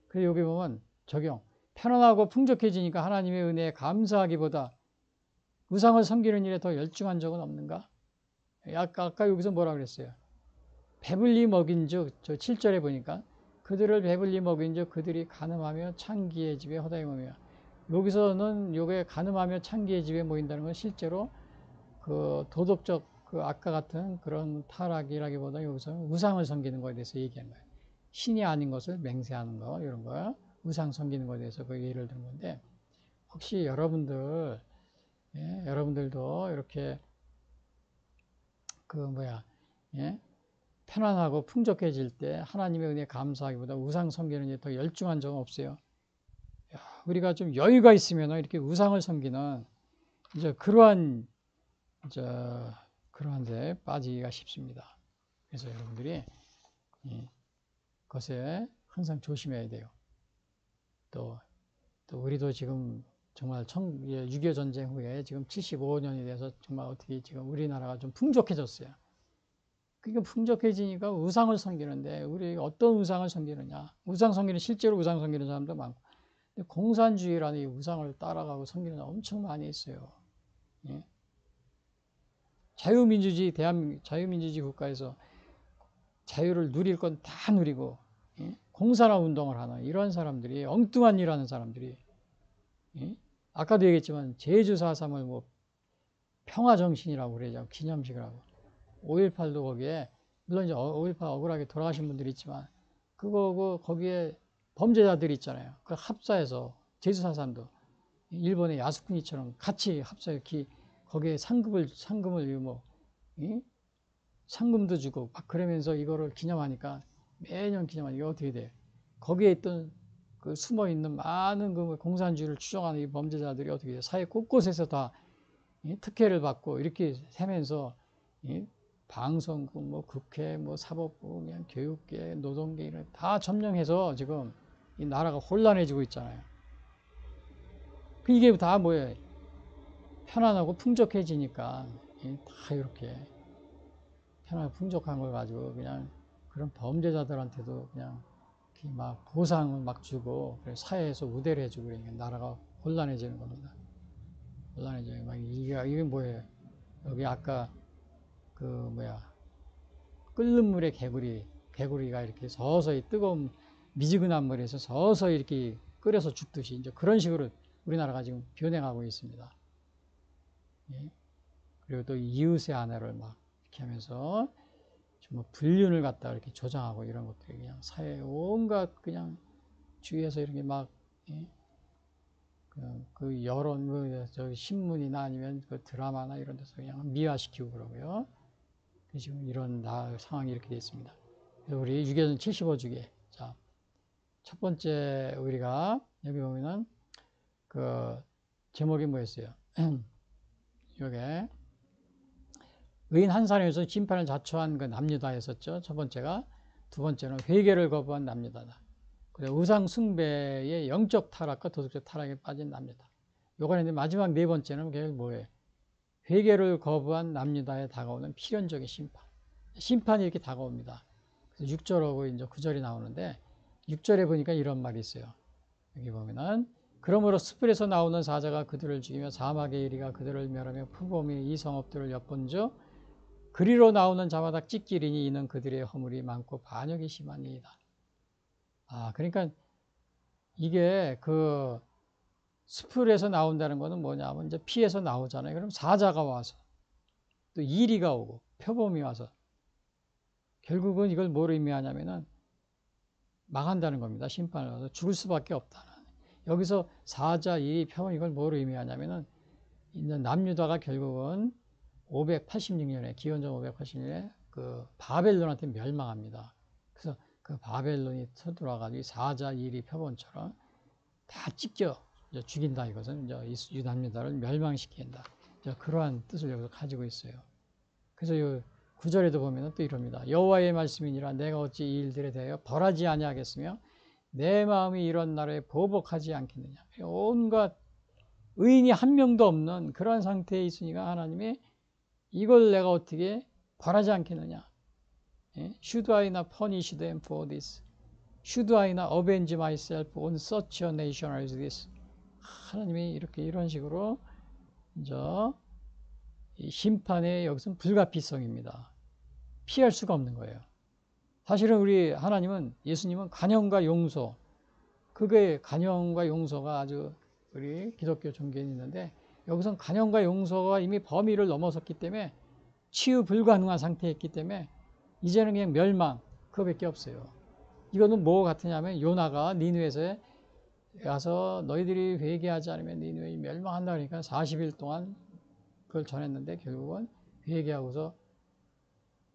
그리고 여기 보면 적용. 편안하고 풍족해지니까 하나님의 은혜에 감사하기보다 우상을 섬기는 일에 더 열중한 적은 없는가? 아까 여기서 뭐라 그랬어요? 배불리 먹인즉 저 7절에 보니까 그들을 배불리 먹인즉 그들이 간음하며 창기의 집에 허다히 모이며 여기서는 요게 간음하며 창기의 집에 모인다는 건 실제로 그 도덕적 그 아까 같은 그런 타락이라기보다 여기서는 우상을 섬기는 것에 대해서 얘기하는 거예요. 신이 아닌 것을 맹세하는 거 이런 거 우상 섬기는 것에 대해서 그 예를 드는 건데 혹시 여러분들도 이렇게 편안하고 풍족해질 때 하나님의 은혜에 감사하기보다 우상 섬기는 데 더 열중한 적은 없어요. 우리가 좀 여유가 있으면 이렇게 우상을 섬기는 이제 그러한 데 빠지기가 쉽습니다. 그래서 여러분들이 그것에 항상 조심해야 돼요. 또 우리도 지금 정말 6.25 전쟁 후에 지금 75년이 돼서 정말 어떻게 지금 우리나라가 좀 풍족해졌어요. 그러니까 풍족해지니까 우상을 섬기는데 우리 어떤 우상을 섬기느냐? 실제로 우상 섬기는 사람도 많고, 근데 공산주의라는 이 우상을 따라가고 섬기는 사람 엄청 많이 있어요. 예? 자유민주주의 국가에서 자유를 누릴 건 다 누리고 공산화 운동을 하는 이런 사람들이 엉뚱한 일 하는 사람들이 아까도 얘기했지만 제주 4.3을 뭐 평화정신이라고 그러죠. 기념식을 하고 5.18도 거기에 물론 이제 5.18 억울하게 돌아가신 분들이 있지만 거기에 범죄자들이 있잖아요. 그 합사해서 제주 4.3도 일본의 야스쿠니처럼 같이 합사해 거기에 상금을 뭐 상금도 주고 막 그러면서 이거를 기념하니까 매년 기념하니까 이게 어떻게 돼? 거기에 있던 그 숨어 있는 많은 그 공산주의를 추종하는 이 범죄자들이 어떻게 돼? 사회 곳곳에서 다 특혜를 받고 이렇게 세면서 방송국, 뭐 국회, 뭐 사법부, 그냥 교육계, 노동계 이런 다 점령해서 지금 이 나라가 혼란해지고 있잖아요. 이게 다 뭐예요? 편안하고 풍족해지니까 다 이렇게 편안하고 풍족한 걸 가지고 그냥 그런 범죄자들한테도 그냥 막 보상을 막 주고 사회에서 우대를 해주고 그러니까 나라가 혼란해지는 겁니다. 혼란해지는 막 이게 뭐예요? 여기 아까 끓는 물에 개구리가 이렇게 서서히 뜨거운 미지근한 물에서 서서히 이렇게 끓여서 죽듯이 이제 그런 식으로 우리나라가 지금 변해가고 있습니다. 예? 그리고 또 이웃의 아내를 막 이렇게 하면서 뭐 불륜을 갖다 이렇게 조장하고 이런 것들이 그냥 사회 온갖 그냥 주위에서 이렇게 막 그 여론 저 신문이나 아니면 그 드라마나 이런 데서 그냥 미화시키고 그러고요. 지금 이런 상황이 이렇게 되어 있습니다. 우리 유교전 75주기. 자, 첫 번째 우리가 여기 보면은 그 제목이 뭐였어요? 요게 의인 한 사람에서 심판을 자초한 그 남유다였었죠. 첫 번째가. 두 번째는 회개를 거부한 남유다다. 그리고 우상 숭배의 영적 타락과 도덕적 타락에 빠진 남유다. 요거는 마지막 네 번째는 그게 뭐예요? 회개를 거부한 남유다에 다가오는 필연적인 심판. 심판이 이렇게 다가옵니다. 그래서 6절하고 이제 9절이 나오는데 6절에 보니까 이런 말이 있어요. 여기 보면은 그러므로 숯불에서 나오는 사자가 그들을 죽이며 사막의 이리가 그들을 멸하며 표범이 이 성읍들을 엿본즉 그리로 나오는 자마다 찢기리니 이는 그들의 허물이 많고 반역이 심하니이다. 그러니까 이게 그 숯불에서 나온다는 거는 뭐냐면 이제 피에서 나오잖아요. 그럼 사자가 와서 또 이리가 오고 표범이 와서 결국은 이걸 뭘 의미하냐면은 망한다는 겁니다. 심판을 받아서 죽을 수밖에 없다는. 여기서 사자, 이리, 표범 이걸 뭘 의미하냐면은 이제 남유다가 결국은 586년에 기원전 580년에 그 바벨론한테 멸망합니다. 그래서 그 바벨론이 쳐들어와가지고 사자, 이리, 표범처럼 다 찢겨 이제 죽인다. 이것은 이제 유남유다를 멸망시킨다. 그러한 뜻을 여기서 가지고 있어요. 그래서 이 9절에도 보면 또 이럽니다. 여호와의 말씀이니라 내가 어찌 이 일들에 대하여 벌하지 아니하겠으며 내 마음이 이런 날에 보복하지 않겠느냐. 온갖 의인이 한 명도 없는 그러한 상태에 있으니까 하나님이 이걸 내가 어떻게 벌하지 않겠느냐. Should I not punish them for this? Should I not avenge myself on such a nation as this? 하나님이 이렇게 이런 식으로 이제 이 심판의 여기서는 불가피성입니다. 피할 수가 없는 거예요. 사실은 우리 하나님은 예수님은 간영과 용서, 그게 간영과 용서가 아주 우리 기독교 종교에 있는데 여기서는 간영과 용서가 이미 범위를 넘어섰기 때문에 치유 불가능한 상태에 있기 때문에 이제는 그냥 멸망 그거밖에 없어요. 이거는 뭐 같으냐면 요나가 니느웨에서 가서 너희들이 회개하지 않으면 니느웨이 멸망한다 그러니까 40일 동안 그걸 전했는데 결국은 회개하고서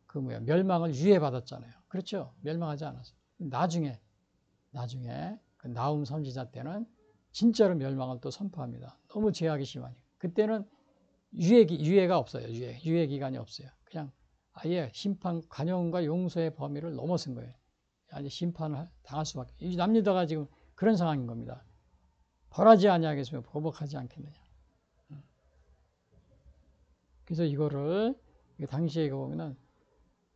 그 멸망을 유예받았잖아요. 그렇죠? 멸망하지 않았어요. 나중에 그 나훔 선지자 때는 진짜로 멸망을 또 선포합니다. 너무 죄악이 심하니까. 그때는 유예가 없어요. 유예 기간이 없어요. 그냥 아예 심판, 관용과 용서의 범위를 넘어선 거예요. 아니 심판을 당할 수밖에. 이 남유다가 지금 그런 상황인 겁니다. 벌하지 아니하겠으며 보복하지 않겠느냐. 그래서 이거를 당시에 보면은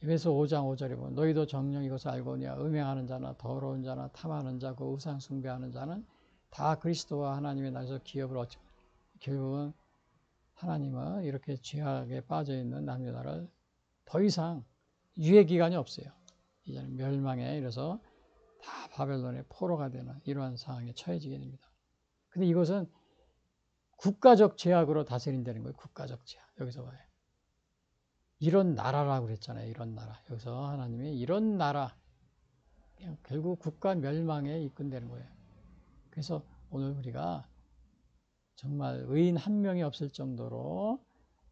에베소 5장 5절에 보면 너희도 정녕 이것을 알고냐 음행하는 자나 더러운 자나 탐하는 자 그 우상 숭배하는 자는 다 그리스도와 하나님의 나라에서 기업을 얻지. 결국은 하나님은 이렇게 죄악에 빠져 있는 남유다를 더 이상 유예 기간이 없어요. 이제는 멸망에 이래서 다 바벨론의 포로가 되는 이러한 상황에 처해지게 됩니다. 근데 이것은 국가적 죄악으로 다스린다는 거예요. 국가적 죄악. 여기서 봐요. 이런 나라라고 그랬잖아요. 이런 나라. 여기서 하나님이 이런 나라. 그냥 결국 국가 멸망에 이끈다는 거예요. 그래서 오늘 우리가 정말 의인 한 명이 없을 정도로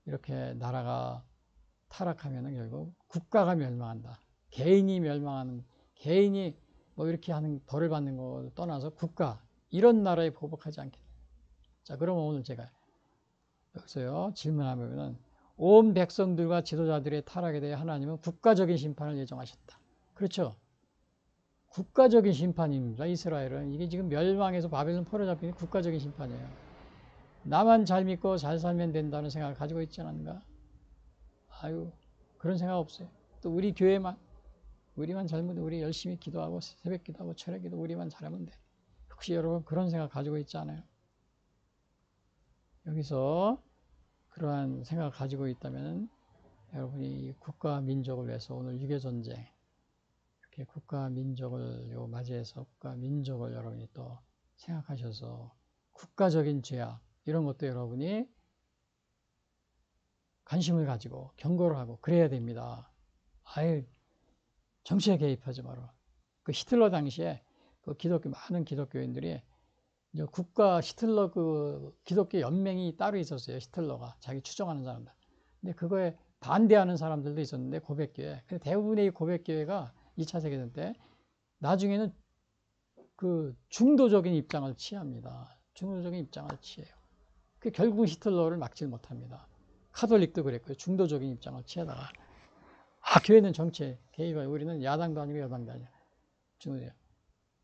이렇게 나라가 타락하면 결국 국가가 멸망한다. 개인이 멸망하는, 개인이 뭐 이렇게 하는 벌을 받는 거 떠나서 국가, 이런 나라에 보복하지 않겠다. 자, 그러면 오늘 제가 여기서요, 질문하면은 온 백성들과 지도자들의 타락에 대해 하나님은 국가적인 심판을 예정하셨다. 그렇죠? 국가적인 심판입니다. 이스라엘은. 이게 지금 멸망해서 바벨론 포로 잡히는 국가적인 심판이에요. 나만 잘 믿고 잘 살면 된다는 생각을 가지고 있지 않은가? 아유, 그런 생각 없어요. 또 우리 교회만, 우리만 잘못, 우리 열심히 기도하고 새벽 기도하고 철회 기도 우리만 잘하면 돼. 혹시 여러분 그런 생각 가지고 있지 않아요? 여기서 그러한 생각을 가지고 있다면 여러분이 국가 민족을 위해서 오늘 유교전쟁 이렇게 국가 민족을 맞이해서 국가 민족을 여러분이 또 생각하셔서 국가적인 죄악 이런 것도 여러분이 관심을 가지고 경고를 하고 그래야 됩니다. 아예 정치에 개입하지 마라. 그 히틀러 당시에 그 많은 기독교인들이 이제 국가 히틀러 그 기독교 연맹이 따로 있었어요. 히틀러가 자기 추종하는 사람들. 근데 그거에 반대하는 사람들도 있었는데 고백교회. 근데 대부분의 고백교회가 2차 세계대전 때 나중에는 그 중도적인 입장을 취합니다. 중도적인 입장을 취해요. 그 결국 히틀러를 막지 못합니다. 카톨릭도 그랬고요. 중도적인 입장을 취하다가 교회는 정치에 개입하고 우리는 야당도 아니고 여당도 아니야. 중도죠.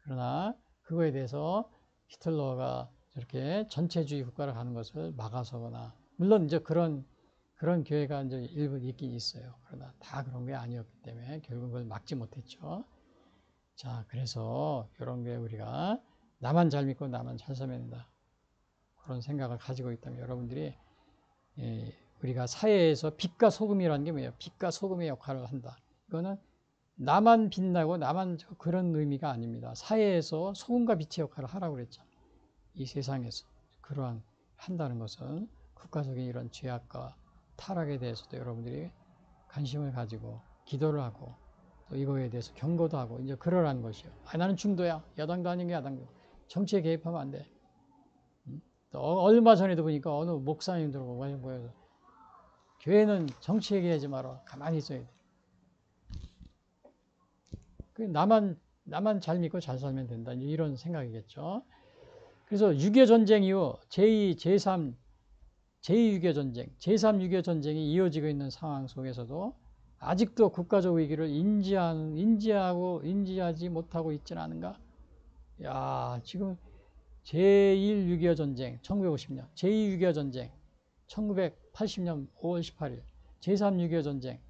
그러나 그거에 대해서 히틀러가 저렇게 전체주의 국가를 가는 것을 막아서거나 물론 이제 그런 교회가 이제 일부 있긴 있어요. 그러나 다 그런 게 아니었기 때문에 결국 그걸 막지 못했죠. 자, 그래서 이런 게 우리가 나만 잘 믿고 나만 잘 살면 된다. 그런 생각을 가지고 있다면 여러분들이 우리가 사회에서 빛과 소금이라는 게 뭐예요? 빛과 소금의 역할을 한다. 이거는 나만 빛나고 나만 그런 의미가 아닙니다. 사회에서 소금과 빛의 역할을 하라고 그랬죠. 이 세상에서 그러한 한다는 것은 국가적인 이런 죄악과 타락에 대해서도 여러분들이 관심을 가지고 기도를 하고 또 이거에 대해서 경고도 하고 이제 그러라는 것이요. 나는 중도야. 야당도 아닌 게 야당도. 정치에 개입하면 안 돼. 또 얼마 전에도 보니까 어느 목사님들 모여서 교회는 정치 얘기하지 마라. 가만히 있어야 돼. 나만 잘 믿고 잘 살면 된다. 이런 생각이겠죠. 그래서 6.25 전쟁 이후 제2, 제3, 제2 6.25 전쟁, 제3 6.25 전쟁이 이어지고 있는 상황 속에서도 아직도 국가적 위기를 인지하지 못하고 있지는 않은가? 야, 지금 제1 6.25 전쟁, 1950년, 제2 6.25 전쟁, 1980년 5월 18일, 제3 6.25 전쟁.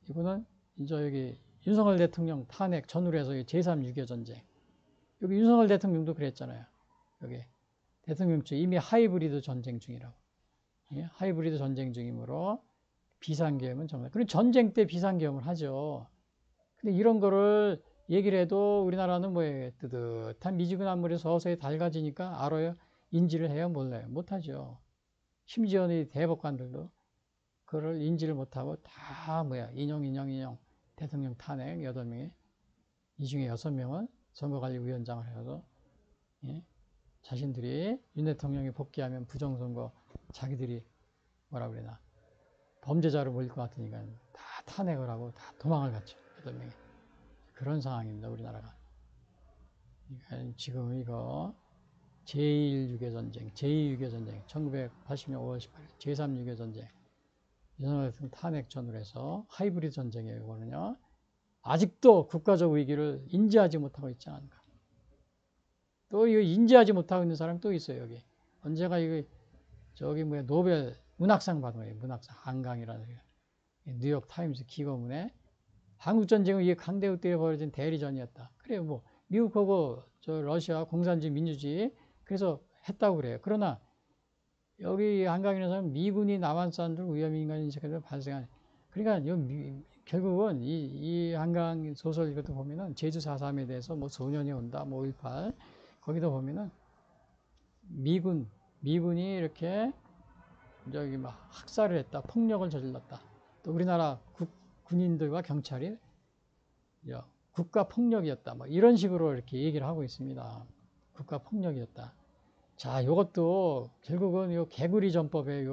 이거는 이제 여기 윤석열 대통령 탄핵 전후로 해서 제3 6.25 전쟁. 여기 윤석열 대통령도 그랬잖아요. 여기 대통령 중 이미 하이브리드 전쟁 중이라고. 예? 하이브리드 전쟁 중이므로 비상계엄은 정말. 그리고 전쟁 때 비상계엄을 하죠. 근데 이런 거를 얘기를 해도 우리나라는 뭐예요? 뜨뜻한 미지근한 물에 서서히 닳아지니까 알아요? 인지를 해요? 몰라요? 못하죠. 심지어 이 대법관들도 그걸 인지를 못하고 다 인용 대통령 탄핵 8명이 이 중에 6명은 선거관리위원장을 해서 예? 자신들이 윤 대통령이 복귀하면 부정선거 자기들이 뭐라 그러나 범죄자로 몰릴 것 같으니까 다 탄핵을 하고 다 도망을 갔죠. 8명이. 그런 상황입니다. 우리나라가. 그러니까 지금 이거 제1 6.25 전쟁, 제2 6.25 전쟁, 1980년 5월 18일 제3 6.25 전쟁 윤석열 대통령 탄핵 전후로 해서 하이브리드 전쟁이에요. 이거는요. 아직도 국가적 위기를 인지하지 못하고 있지 않은가. 또 이거 인지하지 못하고 있는 사람 또 있어요. 여기 언제가 이거 저기 노벨 문학상 받은 거예요. 문학상 한강이라는 뉴욕 타임스 기고문에 한국 전쟁은 이게 강대국 때 벌어진 대리전이었다. 그래요. 뭐 미국하고 저 러시아 공산주의 민주주의 그래서 했다고 그래요. 그러나 여기 한강이라는 사람은 미군이 남한 사람들 위험인간 인식해서 발생한. 그러니까 결국은 이 한강 소설 이것도 보면은 제주 4.3에 대해서 뭐 소년이 온다, 뭐 5.18 거기도 보면은 미군이 이렇게 저기 막 학살을 했다, 폭력을 저질렀다. 또 우리나라 군인들과 경찰이 국가 폭력이었다. 뭐 이런 식으로 이렇게 얘기를 하고 있습니다. 국가 폭력이었다. 자, 이것도 결국은 요 개구리 전법에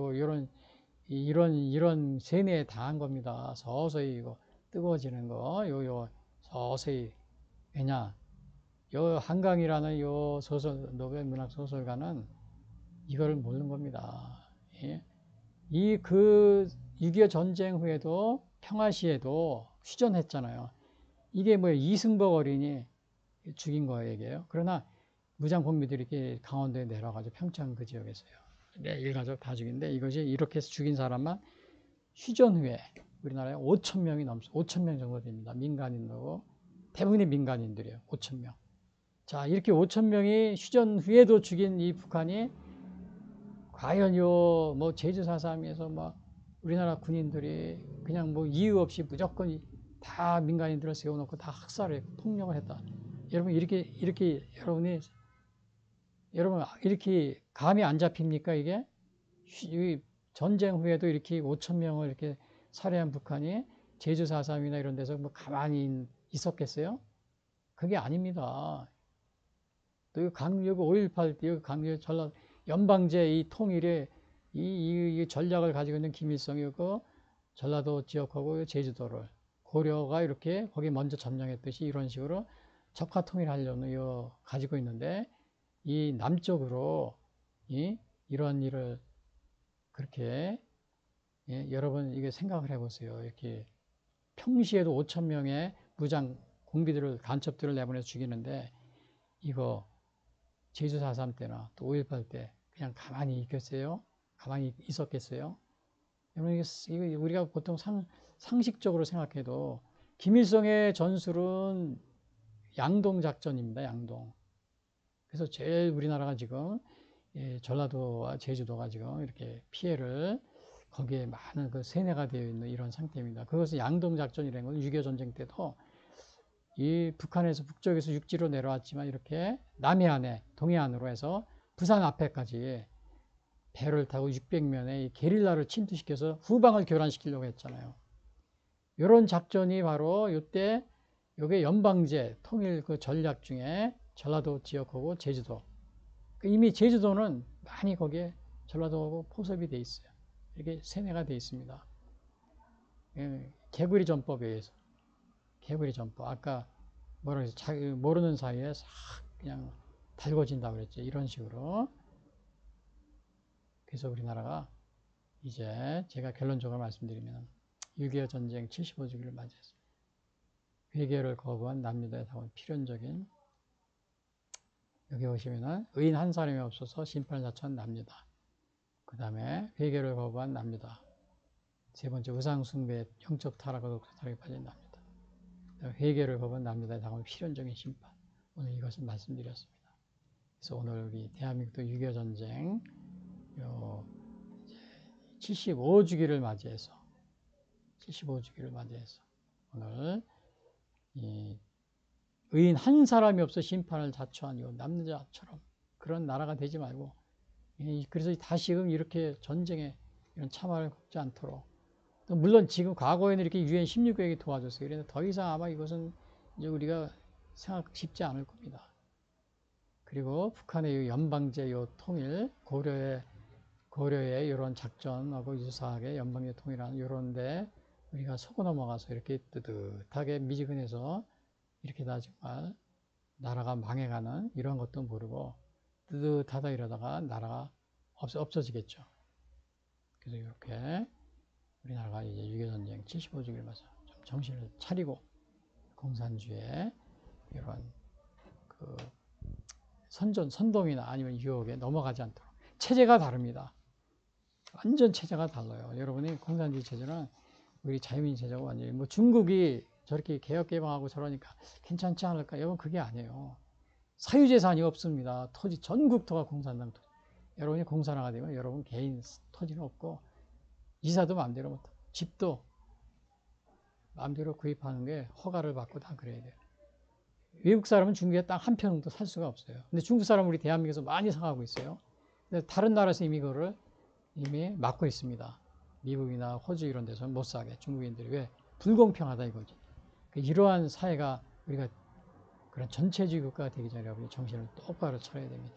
이런 세뇌에 당한 겁니다. 서서히 이거 뜨거워지는 거, 서서히. 왜냐, 요 한강이라는 요 노벨 문학 소설가는 이거를 모르는 겁니다. 예? 6.25 전쟁 후에도 평화시에도 휴전했잖아요. 이게 이승복 어린이 죽인 거예요. 그러나 무장 공비들이 이렇게 강원도에 내려가지고 평창 그 지역에서요. 일가족 다 죽인데 이것이 이렇게 해서 죽인 사람만 휴전 후에 우리나라에 5,000명이 5,000명 정도 됩니다. 민간인으로 대부분이 민간인들이에요. 5,000명. 자, 이렇게 5,000명이 휴전 후에도 죽인 이 북한이 과연 제주 4.3에서 막 우리나라 군인들이 그냥 이유 없이 무조건 다 민간인들을 세워놓고 다 학살을 했고 폭력을 했다. 여러분 여러분 이렇게 감이 안 잡힙니까 이게? 전쟁 후에도 이렇게 5,000명을 이렇게 살해한 북한이 제주 4.3이나 이런 데서 가만히 있었겠어요? 그게 아닙니다. 또 강력 5.18 때 강력 전라 연방제 이 통일의 이 전략을 가지고 있는 김일성이 전라도 지역하고 제주도를 고려가 이렇게 거기 먼저 점령했듯이 이런 식으로 적화 통일하려는 가지고 있는데 이 남쪽으로 이런 일을 그렇게 여러분 이게 생각을 해보세요. 이렇게 평시에도 5,000명의 무장 공비들을 간첩들을 내보내서 죽이는데 이거 제주 4.3 때나 또 5.18 때 그냥 가만히 있겠어요? 가만히 있었겠어요? 여러분 이거 우리가 보통 상식적으로 생각해도 김일성의 전술은 양동 작전입니다. 양동. 그래서 제일 우리나라가 지금 전라도와 제주도가 지금 이렇게 피해를 거기에 많은 그 세뇌가 되어 있는 이런 상태입니다. 그것은 양동작전이라는 건 6.25 전쟁 때도 이 북한에서 북쪽에서 육지로 내려왔지만 이렇게 남해안에 동해안으로 해서 부산 앞에까지 배를 타고 600명의 게릴라를 침투시켜서 후방을 교란시키려고 했잖아요. 이런 작전이 바로 이때 요게 연방제 통일 그 전략 중에 전라도 지역하고 제주도. 이미 제주도는 많이 거기에 전라도하고 포섭이 돼 있어요. 이렇게 세뇌가 돼 있습니다. 개구리 전법에 의해서. 개구리 전법. 아까 뭐라 그랬지? 모르는 사이에 싹 그냥 달궈진다고 그랬죠. 이런 식으로. 그래서 우리나라가 이제 제가 결론적으로 말씀드리면 6.25 전쟁 75주기를 맞이해서 회개를 거부한 남유다에 담은 필연적인, 여기 보시면은 의인 한 사람이 없어서 심판을 자처한 남유다. 그 다음에 회개를 거부한 남유다. 세 번째 우상숭배 영적 타락과 독서 타락에 빠진 남유다. 회개를 거부한 남유다에 당한 필연적인 심판. 오늘 이것을 말씀드렸습니다. 그래서 오늘 우리 대한민국도 6.25 전쟁 75주기를 맞이해서 75주기를 맞이해서 오늘 이 의인 한 사람이 없어 심판을 자초한 이 남자처럼 그런 나라가 되지 말고, 그래서 다시금 이렇게 전쟁에 이런 참화를 겪지 않도록, 또 물론 지금 과거에는 이렇게 유엔 16개국이 도와줬어요. 그런데 더 이상 아마 이것은 이제 우리가 생각 쉽지 않을 겁니다. 그리고 북한의 연방제 통일, 고려의 이런 작전하고 유사하게 연방제 통일하는 이런데 우리가 속아 넘어가서 이렇게 뜨뜻하게 미지근해서 이렇게 다 정말 나라가 망해가는 이런 것도 모르고 뜨뜻하다 이러다가 나라가 없어지겠죠. 그래서 이렇게 우리나라가 이제 6.25 전쟁 75주기를 맞아 좀 정신을 차리고 공산주의의 이런 그 선동이나 아니면 유혹에 넘어가지 않도록. 체제가 다릅니다. 완전 체제가 달라요. 여러분이 공산주의 체제는 우리 자유민주 체제가 완전히 뭐 중국이 저렇게 개혁개방하고 저러니까 괜찮지 않을까? 여러분 그게 아니에요. 사유재산이 없습니다. 토지 전국토가 공산당 토지. 여러분이 공산화가 되면 여러분 개인 토지는 없고 이사도 마음대로 못하고 집도 마음대로 구입하는 게 허가를 받고 다 그래야 돼요. 외국 사람은 중국에 땅 한 평도 살 수가 없어요. 근데 중국 사람은 우리 대한민국에서 많이 사가고 있어요. 근데 다른 나라에서 이미 그거를 이미 막고 있습니다. 미국이나 호주 이런 데서는 못 사게. 중국인들이 왜? 불공평하다 이거지. 이러한 사회가 우리가 그런 전체주의 국가가 되기 전에 여러분이 정신을 똑바로 차려야 됩니다.